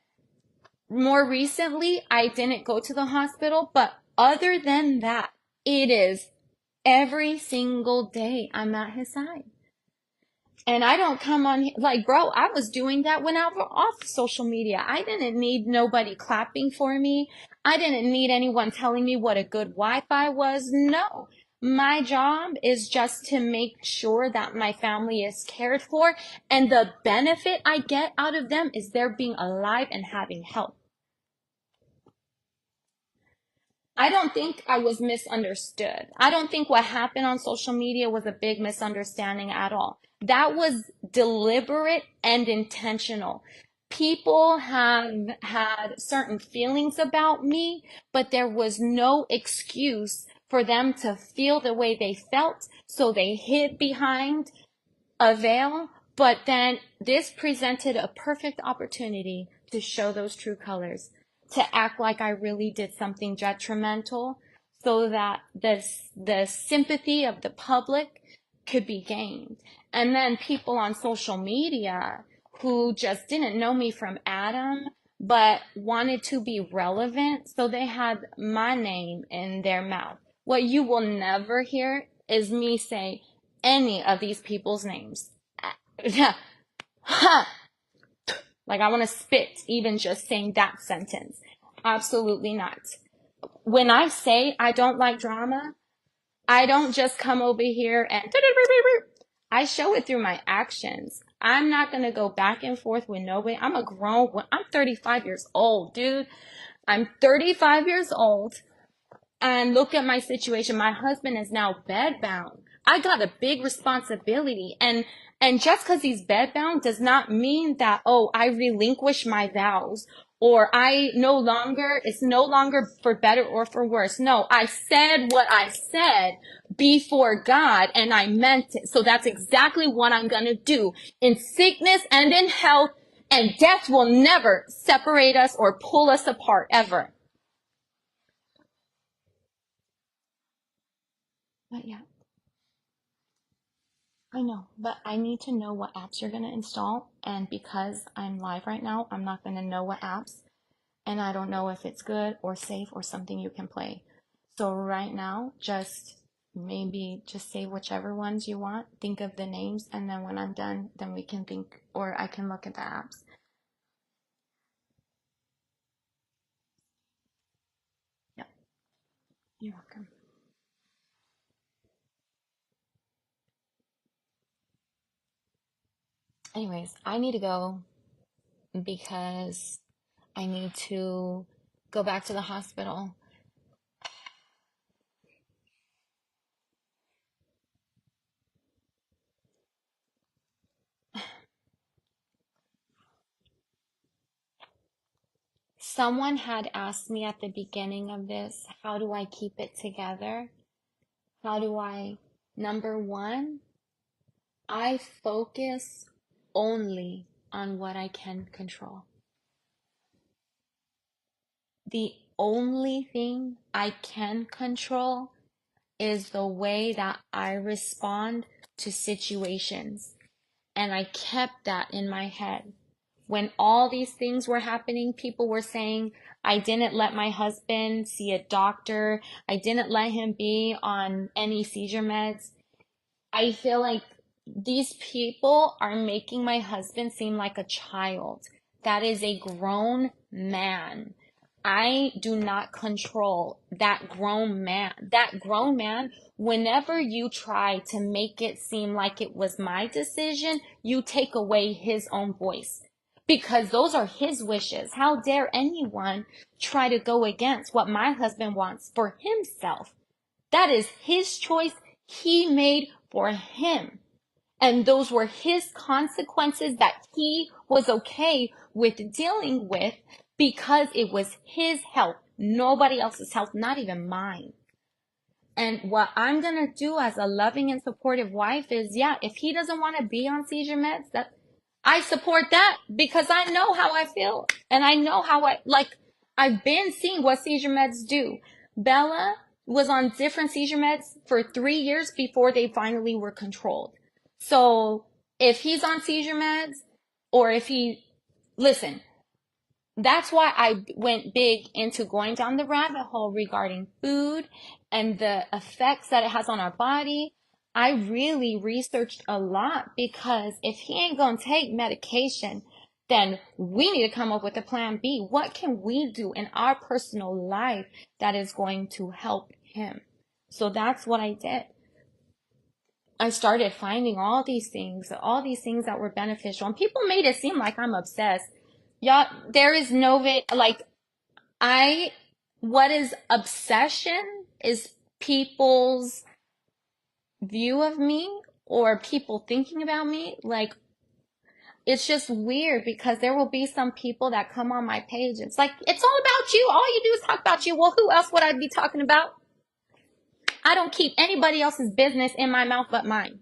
More recently, I didn't go to the hospital, but other than that, it is every single day I'm at his side. And I don't come on here, like, bro, I was doing that when I was off social media. I didn't need nobody clapping for me. I didn't need anyone telling me what a good Wi-Fi was. No, my job is just to make sure that my family is cared for. And the benefit I get out of them is they're being alive and having health. I don't think I was misunderstood. I don't think what happened on social media was a big misunderstanding at all. That was deliberate and intentional. People have had certain feelings about me, but there was no excuse for them to feel the way they felt, so they hid behind a veil. But then this presented a perfect opportunity to show those true colors, to act like I really did something detrimental, so that the sympathy of the public could be gained. And then people on social media who just didn't know me from Adam, but wanted to be relevant, so they had my name in their mouth. What you will never hear is me say any of these people's names. Like, I want to spit even just saying that sentence. Absolutely not. When I say I don't like drama, I don't just come over here and I show it through my actions. I'm not going to go back and forth with nobody. I'm 35 years old, dude. I'm 35 years old. And look at my situation. My husband is now bedbound. I got a big responsibility. And just because he's bedbound does not mean that, oh, I relinquish my vows, or it's no longer for better or for worse. No, I said what I said before God, and I meant it. So that's exactly what I'm going to do in sickness and in health, and death will never separate us or pull us apart ever. But yeah. I know, but I need to know what apps you're going to install. And because I'm live right now, I'm not going to know what apps. And I don't know if it's good or safe or something you can play. So right now, maybe just say whichever ones you want. Think of the names. And then when I'm done, then we can think, or I can look at the apps. Yep. You're welcome. Anyways, I need to go because I need to go back to the hospital. Someone had asked me at the beginning of this, how do I keep it together? How do I, number one, I focus only on what I can control. The only thing I can control is the way that I respond to situations. And I kept that in my head. When all these things were happening, people were saying, I didn't let my husband see a doctor. I didn't let him be on any seizure meds. I feel like these people are making my husband seem like a child. That is a grown man. I do not control that grown man. That grown man, whenever you try to make it seem like it was my decision, you take away his own voice. Because those are his wishes. How dare anyone try to go against what my husband wants for himself? That is his choice he made for him. And those were his consequences that he was okay with dealing with because it was his health, nobody else's health, not even mine. And what I'm going to do as a loving and supportive wife is, yeah, if he doesn't want to be on seizure meds, I support that because I know how I feel. And I know how I've been seeing what seizure meds do. Bella was on different seizure meds for 3 years before they finally were controlled. So if he's on seizure meds or listen, that's why I went big into going down the rabbit hole regarding food and the effects that it has on our body. I really researched a lot because if he ain't gonna take medication, then we need to come up with a plan B. What can we do in our personal life that is going to help him? So that's what I did. I started finding all these things that were beneficial. And people made it seem like I'm obsessed. Y'all, there is no what is obsession is people's view of me or people thinking about me. Like, it's just weird because there will be some people that come on my page. It's like, it's all about you. All you do is talk about you. Well, who else would I be talking about? I don't keep anybody else's business in my mouth but mine.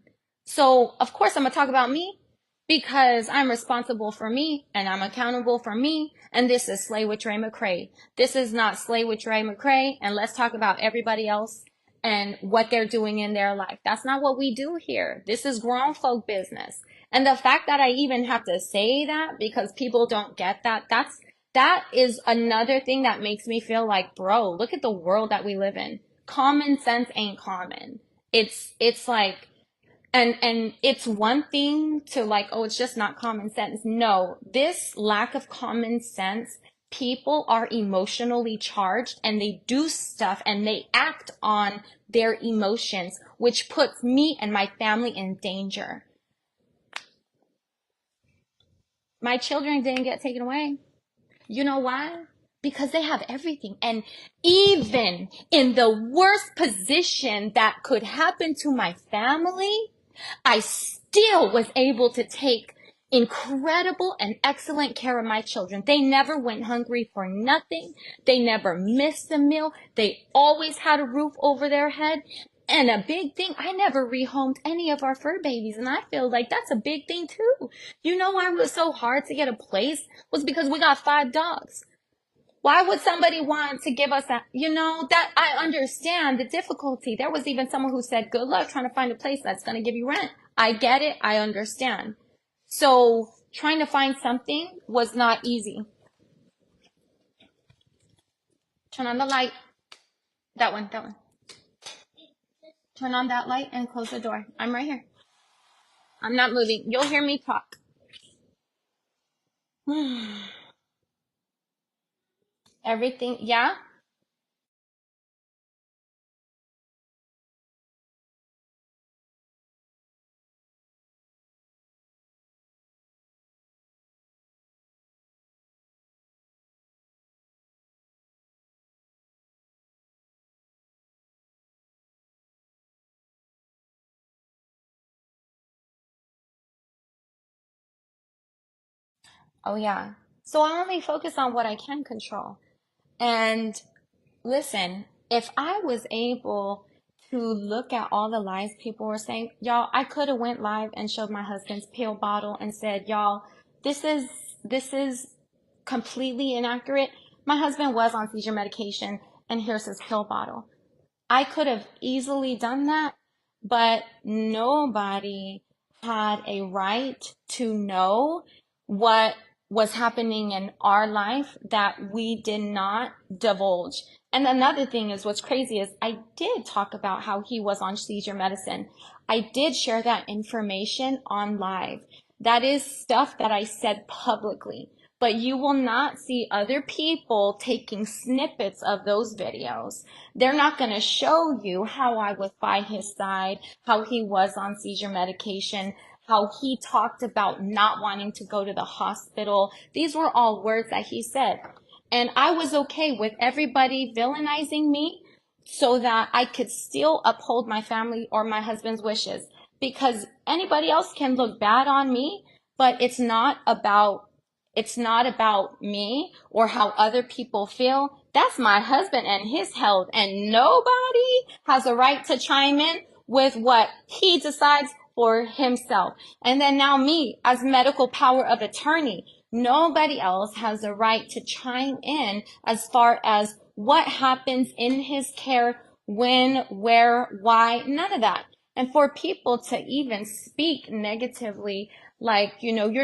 So, of course, I'm going to talk about me because I'm responsible for me and I'm accountable for me. And this is Slay with Dre Mccray. This is not Slay with Dre Mccray and let's talk about everybody else and what they're doing in their life. That's not what we do here. This is grown folk business. And the fact that I even have to say that because people don't get that is another thing that makes me feel like, bro, look at the world that we live in. Common sense ain't common. It's like, and it's one thing to like, oh, it's just not common sense. No, this lack of common sense, people are emotionally charged and they do stuff and they act on their emotions, which puts me and my family in danger. My children didn't get taken away. You know why? Because they have everything. And even in the worst position that could happen to my family, I still was able to take incredible and excellent care of my children. They never went hungry for nothing. They never missed a meal. They always had a roof over their head. And a big thing, I never rehomed any of our fur babies. And I feel like that's a big thing too. You know why it was so hard to get a place? Was because we got 5 dogs. Why would somebody want to give us that? That I understand the difficulty. There was even someone who said, good luck trying to find a place that's going to give you rent. I get it. I understand. So trying to find something was not easy. Turn on the light. That one. Turn on that light and close the door. I'm right here. I'm not moving. You'll hear me talk. Everything, yeah? Oh, yeah. So I only focus on what I can control. And listen, if I was able to look at all the lies people were saying, y'all, I could have went live and showed my husband's pill bottle and said, y'all, this is completely inaccurate. My husband was on seizure medication and here's his pill bottle. I could have easily done that, but nobody had a right to know what was happening in our life that we did not divulge. And another thing is, what's crazy is I did talk about how he was on seizure medicine. I did share that information on live. That is stuff that I said publicly. But you will not see other people taking snippets of those videos. They're not going to show you how I was by his side, how he was on seizure medication, how he talked about not wanting to go to the hospital. These were all words that he said. And I was okay with everybody villainizing me so that I could still uphold my family or my husband's wishes. Because anybody else can look bad on me, but it's not about me or how other people feel. That's my husband and his health, and nobody has a right to chime in with what he decides for himself. And then now me, as medical power of attorney, nobody else has a right to chime in as far as what happens in his care, when, where, why, none of that. And for people to even speak negatively, like,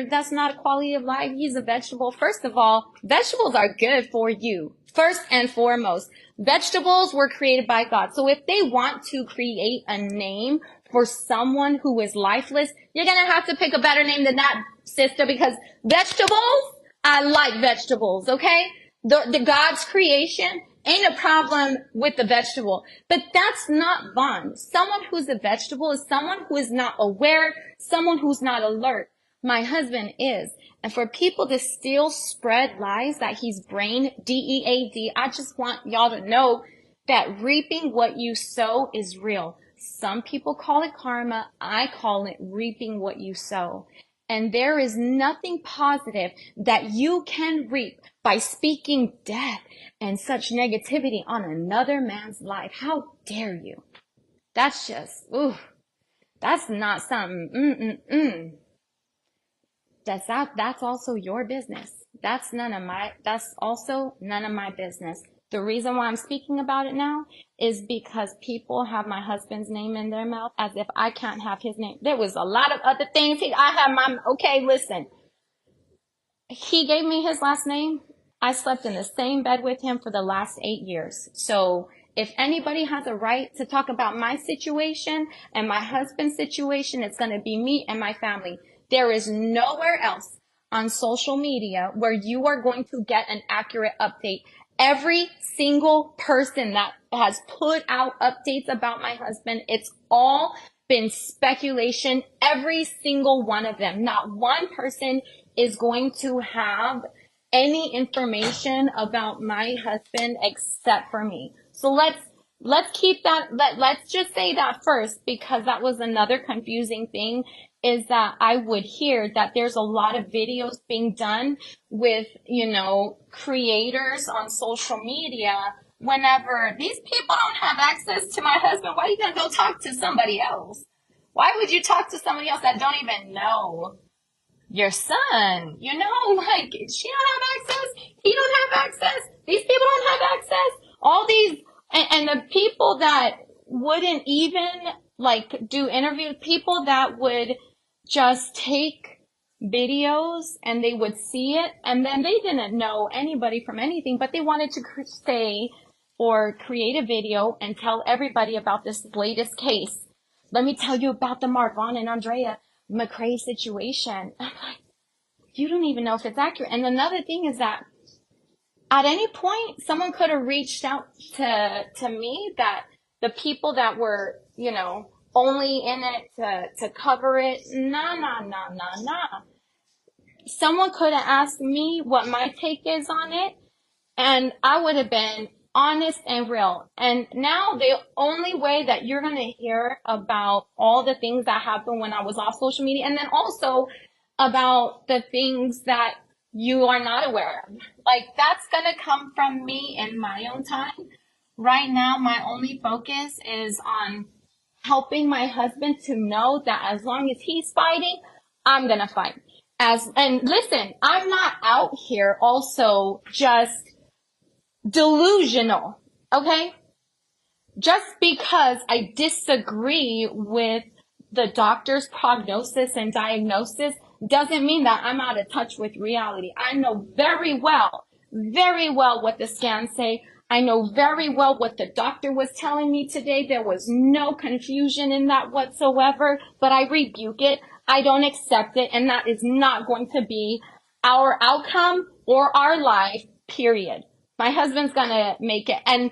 that's not a quality of life. He's a vegetable. First of all, vegetables are good for you. First and foremost, vegetables were created by God. So if they want to create a name for someone who is lifeless, you're going to have to pick a better name than that, sister, because vegetables, I like vegetables, okay? The God's creation ain't a problem with the vegetable, but that's not Vaughn. Someone who's a vegetable is someone who is not aware, someone who's not alert. My husband is. And for people to still spread lies that he's brain DEAD, I just want y'all to know that reaping what you sow is real. Some people call it karma. I call it reaping what you sow. And there is nothing positive that you can reap by speaking death and such negativity on another man's life. How dare you? That's just, that's not something, That's also your business. That's also none of my business. The reason why I'm speaking about it now is because people have my husband's name in their mouth as if I can't have his name. There was a lot of other things. Okay, listen. He gave me his last name. I slept in the same bed with him for the last 8 years. So if anybody has a right to talk about my situation and my husband's situation, it's going to be me and my family. There is nowhere else on social media where you are going to get an accurate update. Every single person that has put out updates about my husband, it's all been speculation. Every single one of them. Not one person is going to have any information about my husband except for me. So let's keep that, let's just say that first, because that was another confusing thing, is that I would hear that there's a lot of videos being done with, creators on social media. Whenever these people don't have access to my husband, why are you gonna go talk to somebody else? Why would you talk to somebody else that don't even know your son? She don't have access. He don't have access. These people don't have access. All these, and the people that wouldn't even like do interviews, people that would just take videos and they would see it, and then they didn't know anybody from anything, but they wanted to say or create a video and tell everybody about this latest case. Let me tell you about the Marvon and Andrea Mccray situation. I'm like, you don't even know if it's accurate. And another thing is that at any point, someone could have reached out to me, that the people that were, you know, only in it to cover it. Nah. Someone could have asked me what my take is on it, and I would have been honest and real. And now the only way that you're going to hear about all the things that happened when I was off social media, and then also about the things that you are not aware of, like, that's going to come from me in my own time. Right now, my only focus is on helping my husband to know that as long as he's fighting, I'm going to fight. And listen, I'm not out here also just delusional, okay? Just because I disagree with the doctor's prognosis and diagnosis doesn't mean that I'm out of touch with reality. I know very well what the scans say. I know very well what the doctor was telling me today. There was no confusion in that whatsoever, but I rebuke it. I don't accept it, and that is not going to be our outcome or our life, period. My husband's gonna make it. And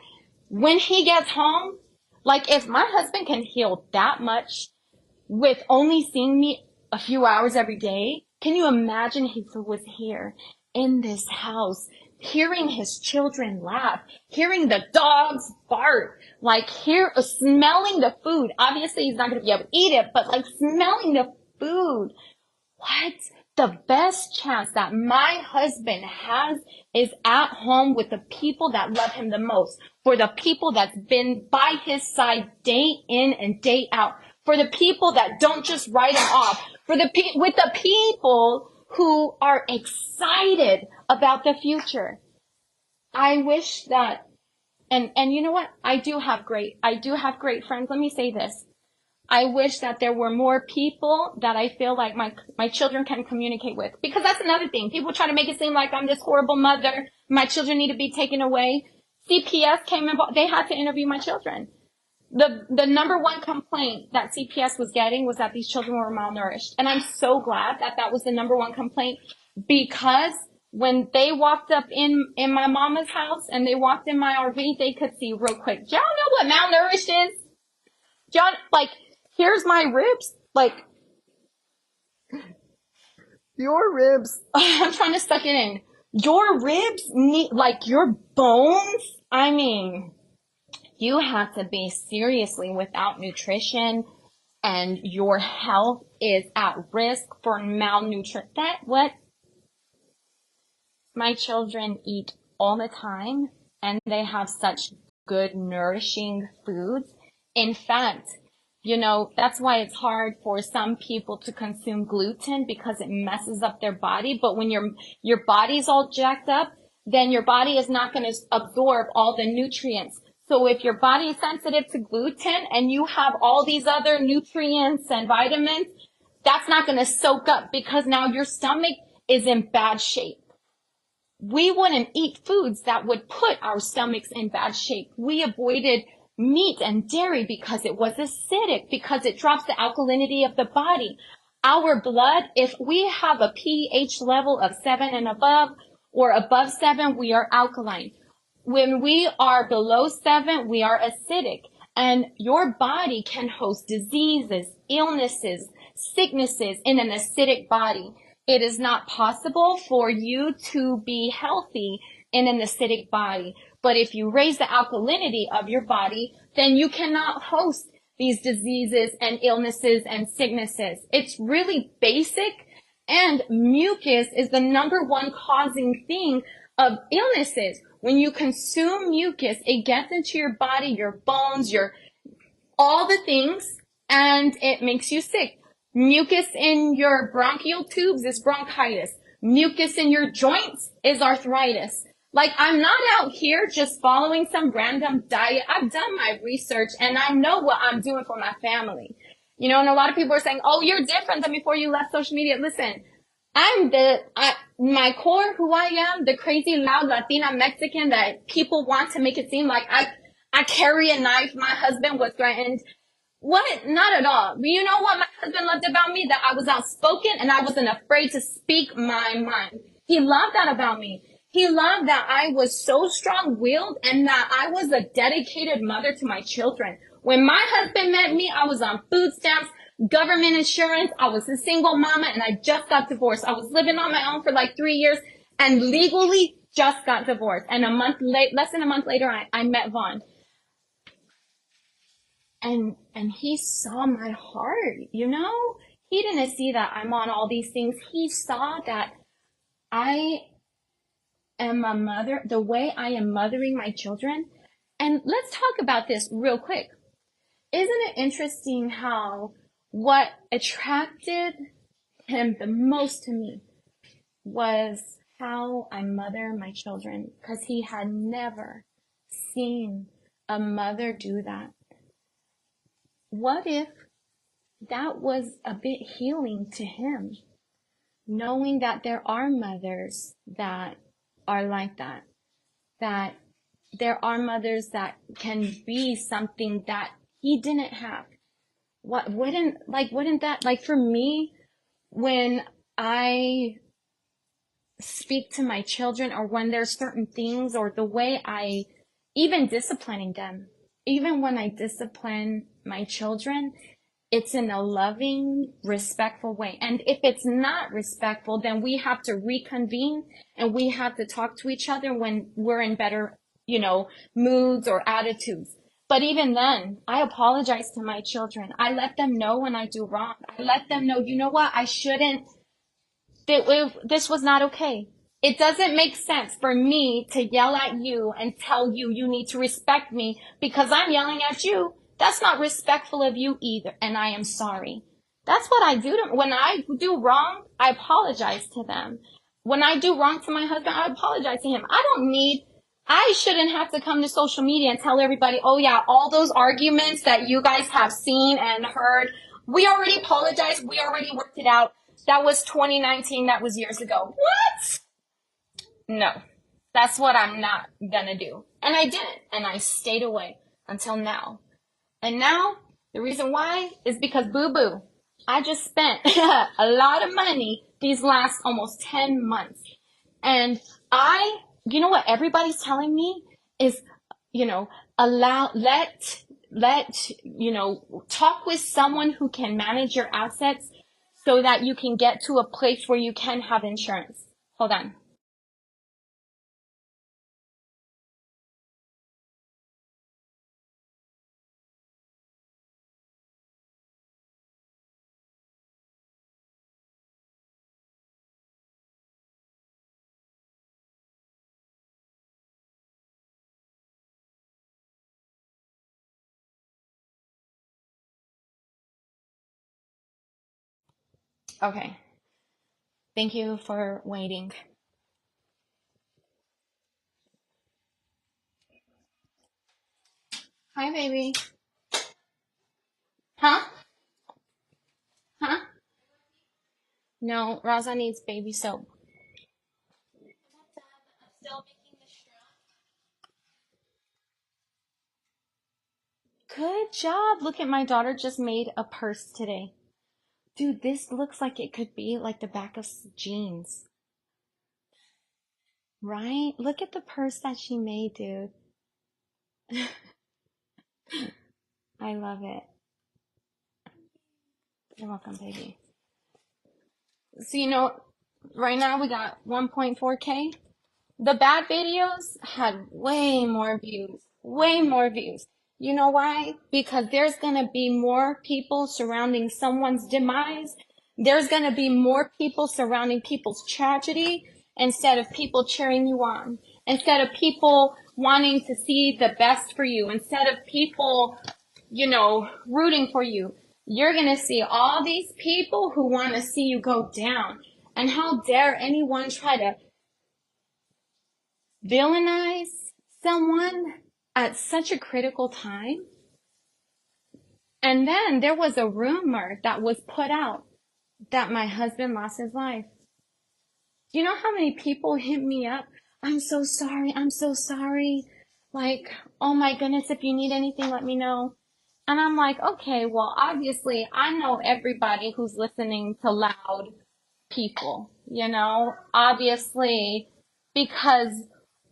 when he gets home, like, if my husband can heal that much with only seeing me a few hours every day, can you imagine if he was here in this house, hearing his children laugh, hearing the dogs bark, like, smelling the food? Obviously, he's not going to be able to eat it, but like smelling the food. What? The best chance that my husband has is at home with the people that love him the most, for the people that's been by his side day in and day out, for the people that don't just write him off, with the people who are excited about the future. I wish that, and you know what? I do have great friends. Let me say this. I wish that there were more people that I feel like my children can communicate with. Because that's another thing. People try to make it seem like I'm this horrible mother. My children need to be taken away. CPS came involved. They had to interview my children. The number one complaint that CPS was getting was that these children were malnourished. And I'm so glad that that was the number one complaint, because when they walked up in my mama's house and they walked in my RV, they could see real quick. Do y'all know what malnourished is? Y'all, like, here's my ribs. Like, your ribs. I'm trying to suck it in. Your ribs need, like, your bones. I mean, you have to be seriously without nutrition, and your health is at risk for malnutrition. What? My children eat all the time, and they have such good, nourishing foods. In fact, you know, that's why it's hard for some people to consume gluten, because it messes up their body. But when your body's all jacked up, then your body is not going to absorb all the nutrients. So if your body is sensitive to gluten and you have all these other nutrients and vitamins, that's not going to soak up, because now your stomach is in bad shape. We wouldn't eat foods that would put our stomachs in bad shape. We avoided meat and dairy because it was acidic, because it drops the alkalinity of the body. Our blood, if we have a pH level of 7 and above, or above 7, we are alkaline. When we are below 7, we are acidic. And your body can host diseases, illnesses, sicknesses in an acidic body. It is not possible for you to be healthy in an acidic body. But if you raise the alkalinity of your body, then you cannot host these diseases and illnesses and sicknesses. It's really basic, and mucus is the number one causing thing of illnesses. When you consume mucus, it gets into your body, your bones, all the things, and it makes you sick. Mucus in your bronchial tubes is bronchitis. Mucus in your joints is arthritis. Like, I'm not out here just following some random diet. I've done my research and I know what I'm doing for my family. You know, and a lot of people are saying, oh, you're different than before you left social media. Listen, my core, who I am, the crazy, loud Latina Mexican that people want to make it seem like I carry a knife. My husband was threatened. What? Not at all. But you know what my husband loved about me? That I was outspoken and I wasn't afraid to speak my mind. He loved that about me. He loved that I was so strong-willed and that I was a dedicated mother to my children. When my husband met me, I was on food stamps, government insurance. I was a single mama and I just got divorced. I was living on my own for like 3 years and legally just got divorced. And less than a month later, I met Vaughn. And he saw my heart, you know? He didn't see that I'm on all these things. He saw that I am a mother, the way I am mothering my children. And let's talk about this real quick. Isn't it interesting how what attracted him the most to me was how I mother my children? Because he had never seen a mother do that. What if that was a bit healing to him, knowing that there are mothers that are like that there are mothers that can be something that he didn't have. Wouldn't that, like, for me, when I speak to my children or when there's certain things or the way even disciplining them, even when I discipline my children, it's in a loving, respectful way. And if it's not respectful, then we have to reconvene and we have to talk to each other when we're in better, moods or attitudes. But even then, I apologize to my children. I let them know when I do wrong. I let them know, you know what, I shouldn't, this was not okay. It doesn't make sense for me to yell at you and tell you you need to respect me because I'm yelling at you. That's not respectful of you either, and I am sorry. That's what I do. When I do wrong, I apologize to them. When I do wrong to my husband, I apologize to him. I shouldn't have to come to social media and tell everybody, oh yeah, all those arguments that you guys have seen and heard, we already apologized, we already worked it out. That was 2019, that was years ago. What? No, that's what I'm not gonna do. And I didn't, and I stayed away until now. And now, the reason why is because boo-boo. I just spent a lot of money these last almost 10 months. And you know what everybody's telling me is, talk with someone who can manage your assets so that you can get to a place where you can have insurance. Hold on. Okay. Thank you for waiting. Hi, baby. Huh? Huh? No, Raza needs baby soap. Good job. Look at, my daughter just made a purse today. Dude, this looks like it could be like the back of jeans. Right? Look at the purse that she made, dude. I love it. You're welcome, baby. So, right now we got 1.4K. The bad videos had way more views. Way more views. You know why? Because there's going to be more people surrounding someone's demise. There's going to be more people surrounding people's tragedy instead of people cheering you on. Instead of people wanting to see the best for you. Instead of people, rooting for you. You're going to see all these people who want to see you go down. And how dare anyone try to villainize someone at such a critical time. And then there was a rumor that was put out that my husband lost his life. Do you know how many people hit me up? I'm so sorry. I'm so sorry. Like, oh my goodness, if you need anything, let me know. And I'm like, okay, well, obviously I know everybody who's listening to loud people, obviously, because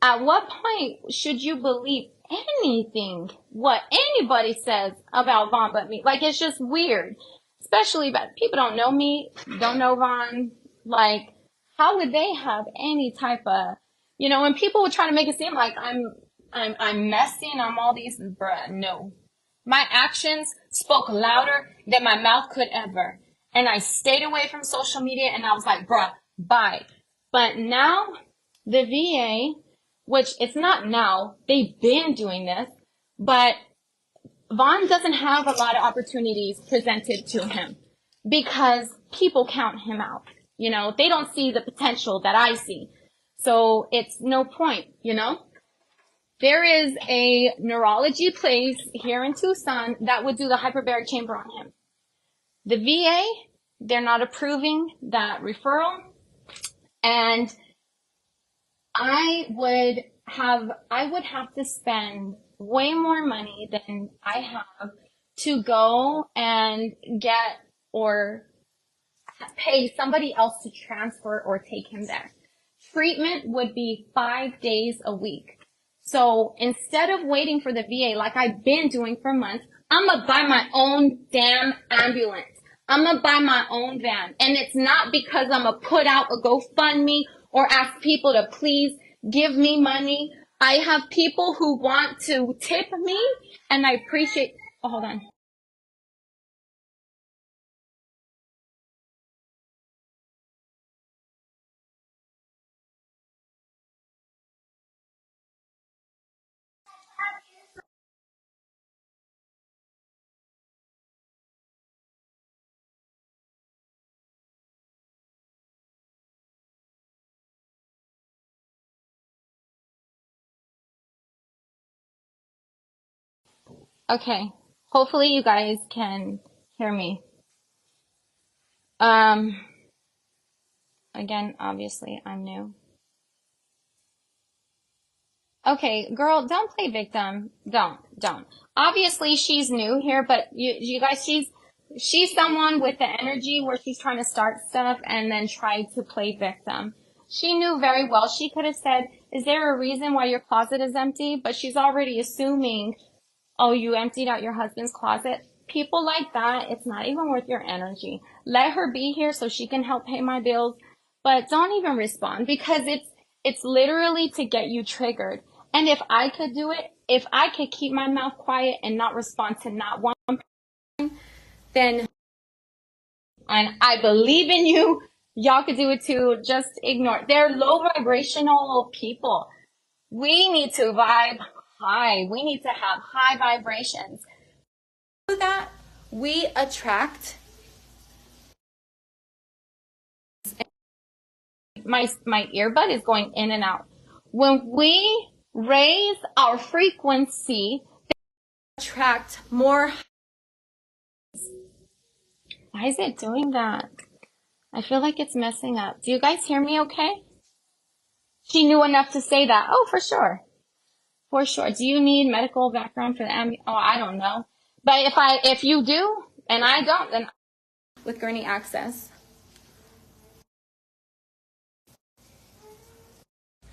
at what point should you believe anything what anybody says about Vaughn but me? Like, it's just weird, especially that people don't know me, don't know Vaughn. Like, how would they have any type of, when people would try to make it seem like I'm messy and I'm all these, bruh, no. My actions spoke louder than my mouth could ever. And I stayed away from social media and I was like, bruh, bye. But now the VA, which it's not now, they've been doing this, but Vaughn doesn't have a lot of opportunities presented to him because people count him out. They don't see the potential that I see. So it's no point, There is a neurology place here in Tucson that would do the hyperbaric chamber on him. The VA, they're not approving that referral. And I would have to spend way more money than I have to go and get or pay somebody else to transfer or take him there. Treatment would be 5 days a week. So instead of waiting for the VA like I've been doing for months, I'm going to buy my own damn ambulance. I'm going to buy my own van. And it's not because I'm going to put out a GoFundMe or ask people to please give me money. I have people who want to tip me, and I appreciate... Oh, hold on. Okay. Hopefully you guys can hear me. Again, obviously, I'm new. Okay, girl, don't play victim. Don't. Obviously, she's new here, but you guys, she's someone with the energy where she's trying to start stuff and then try to play victim. She knew very well. She could have said, is there a reason why your closet is empty? But she's already assuming, oh, you emptied out your husband's closet. People like that, it's not even worth your energy. Let her be here so she can help pay my bills, but don't even respond because it's literally to get you triggered. And if I could do it, if I could keep my mouth quiet and not respond to not one person, then, and I believe in you, y'all could do it too. Just ignore it. They're low vibrational people. We need to vibe high. We need to have high vibrations. So that we attract. My earbud is going in and out. When we raise our frequency, they attract more. Why is it doing that? I feel like it's messing up. Do you guys hear me okay? She knew enough to say that. Oh, for sure. For sure. Do you need medical background for the Oh, I don't know. But if you do, and I don't, then with Gurney Access.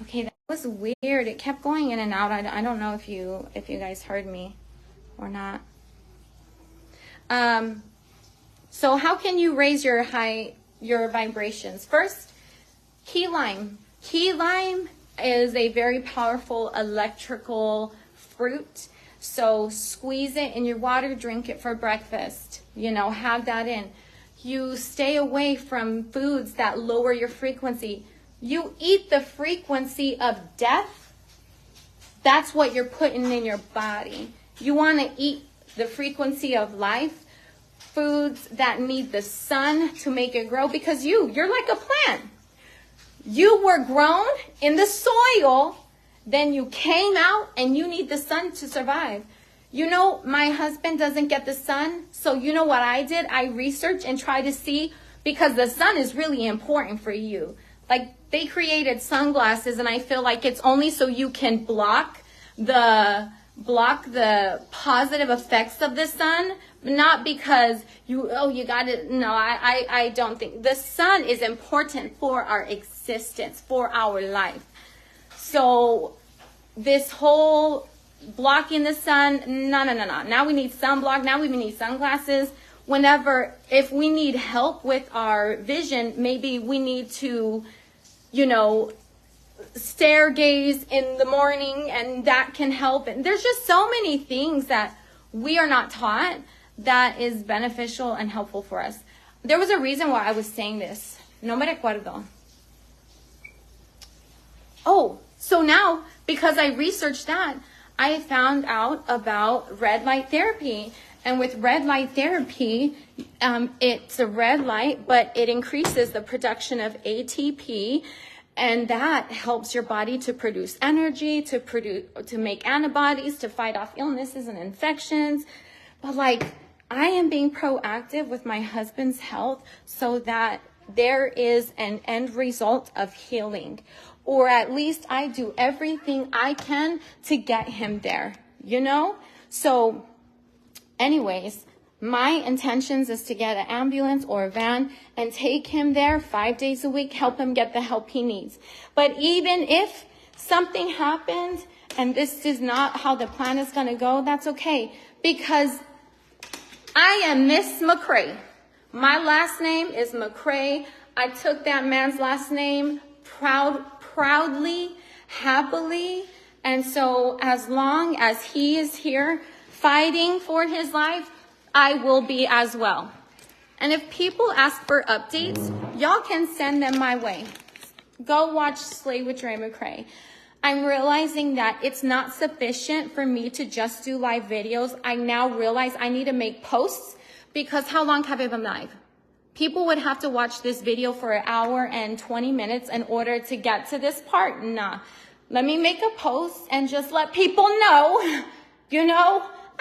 Okay, that was weird. It kept going in and out. I don't know if you guys heard me or not. So how can you raise your vibrations? First, key lime. Key lime is a very powerful electrical fruit. So squeeze it in your water, drink it for breakfast. Have that in. You stay away from foods that lower your frequency. You eat the frequency of death, that's what you're putting in your body. You want to eat the frequency of life, foods that need the sun to make it grow, because you're like a plant. You were grown in the soil then you came out and you need the sun to survive. You know, my husband doesn't get the sun. So you know what I did? I researched and tried to see, because the sun is really important for you. Like, they created sunglasses, and I feel like it's only so you can block the positive effects of the sun, not because you got it. No, I don't think the sun is important for our existence, for our life. So this whole blocking the sun, no. Now we need sunblock. Now we need sunglasses. If we need help with our vision, maybe we need to, stare gaze in the morning, and that can help. And there's just so many things that we are not taught that is beneficial and helpful for us. There was a reason why I was saying this. No me recuerdo. Oh, so now, because I researched that, I found out about red light therapy. And with red light therapy, it's a red light, but it increases the production of ATP, and that helps your body to produce energy, to make antibodies, to fight off illnesses and infections. But I am being proactive with my husband's health so that there is an end result of healing. Or at least I do everything I can to get him there, So anyways, my intentions is to get an ambulance or a van and take him there 5 days a week, help him get the help he needs. But even if something happens and this is not how the plan is going to go, that's okay. Because I am Miss Mccray. My last name is Mccray. I took that man's last name proudly, happily. And so as long as he is here fighting for his life, I will be as well. And if people ask for updates, y'all can send them my way. Go watch Slay with Dre Mccray. I'm realizing that it's not sufficient for me to just do live videos. I now realize I need to make posts, because how long have I been live? People would have to watch this video for an hour and 20 minutes in order to get to this part. Nah. Let me make a post and just let people know,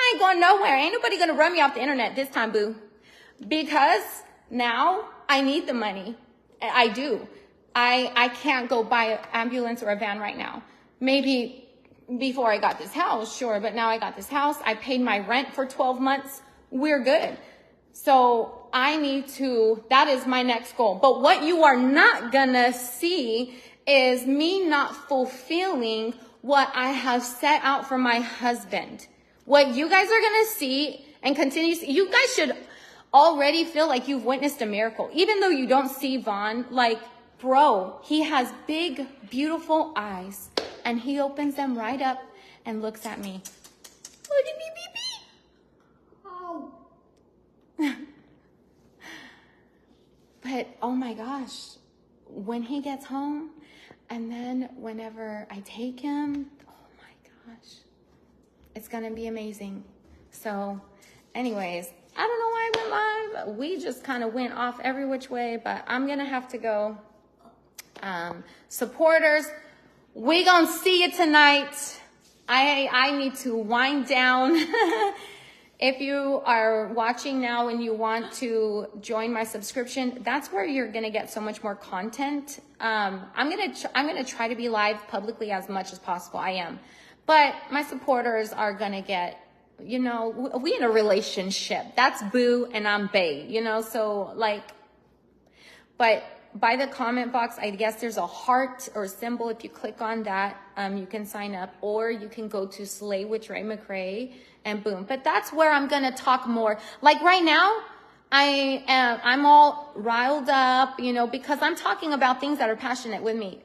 I ain't going nowhere. Ain't nobody going to run me off the internet this time, boo. Because now I need the money. I do. I can't go buy an ambulance or a van right now. Maybe before I got this house, sure. But now I got this house. I paid my rent for 12 months. We're good. So that is my next goal. But what you are not going to see is me not fulfilling what I have set out for my husband. What you guys are going to see and continue to see, you guys should already feel like you've witnessed a miracle. Even though you don't see Vaughn, bro, he has big, beautiful eyes. And he opens them right up and looks at me. Oh. But, oh my gosh, when he gets home, and then whenever I take him, oh my gosh. It's going to be amazing. So, anyways, I don't know why I went live. We just kind of went off every which way, but I'm going to have to go. Supporters, we going to see you tonight. I need to wind down. If you are watching now and you want to join my subscription, that's where you're going to get so much more content. I'm going to try to be live publicly as much as possible. I am. But my supporters are going to get, we in a relationship. That's boo and I'm bae, so but by the comment box, I guess there's a heart or symbol. If you click on that, you can sign up, or you can go to Slay with Dre Mccray and boom. But that's where I'm going to talk more. Right now, I'm all riled up, because I'm talking about things that are passionate with me.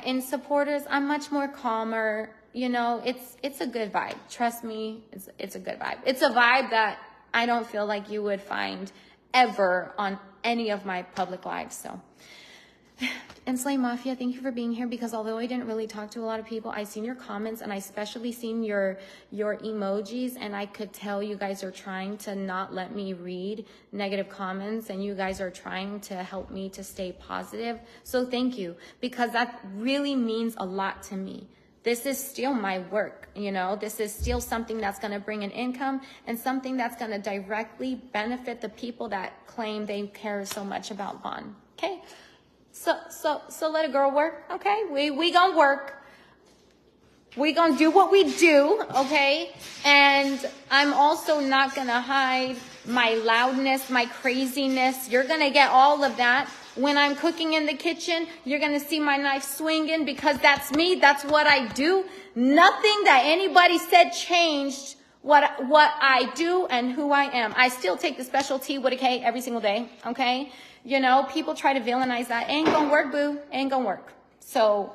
In supporters, I'm much more calmer. It's a good vibe. Trust me, it's a good vibe. It's a vibe that I don't feel like you would find ever on any of my public lives. So
And Slay Mafia, thank you for being here, because although I didn't really talk to a lot of people, I seen your comments and I especially seen your emojis, and I could tell you guys are trying to not let me read negative comments, and you guys are trying to help me to stay positive. So thank you, because that really means a lot to me. This is still my work, you know, this is still something that's going to bring an income and something that's going to directly benefit the people that claim they care so much about Vaughn. Okay. So let a girl work. Okay. We gonna work. We gonna do what we do. Okay. And I'm also not gonna hide my loudness, my craziness. You're gonna get all of that. When I'm cooking in the kitchen, you're going to see my knife swinging, because that's me. That's what I do. Nothing that anybody said changed what I do and who I am. I still take the special tea with a K every single day, okay? You know, people try to villainize that. Ain't gonna work, boo. Ain't gonna work. So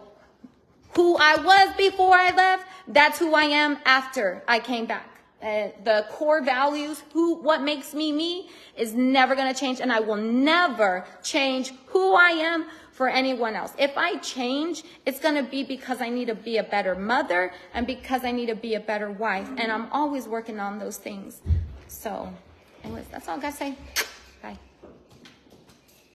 who I was before I left, that's who I am after I came back. The core values, what makes me me, is never going to change, and I will never change who I am for anyone else. If I change, it's going to be because I need to be a better mother and because I need to be a better wife, and I'm always working on those things. So anyways, that's all I got to say. Bye.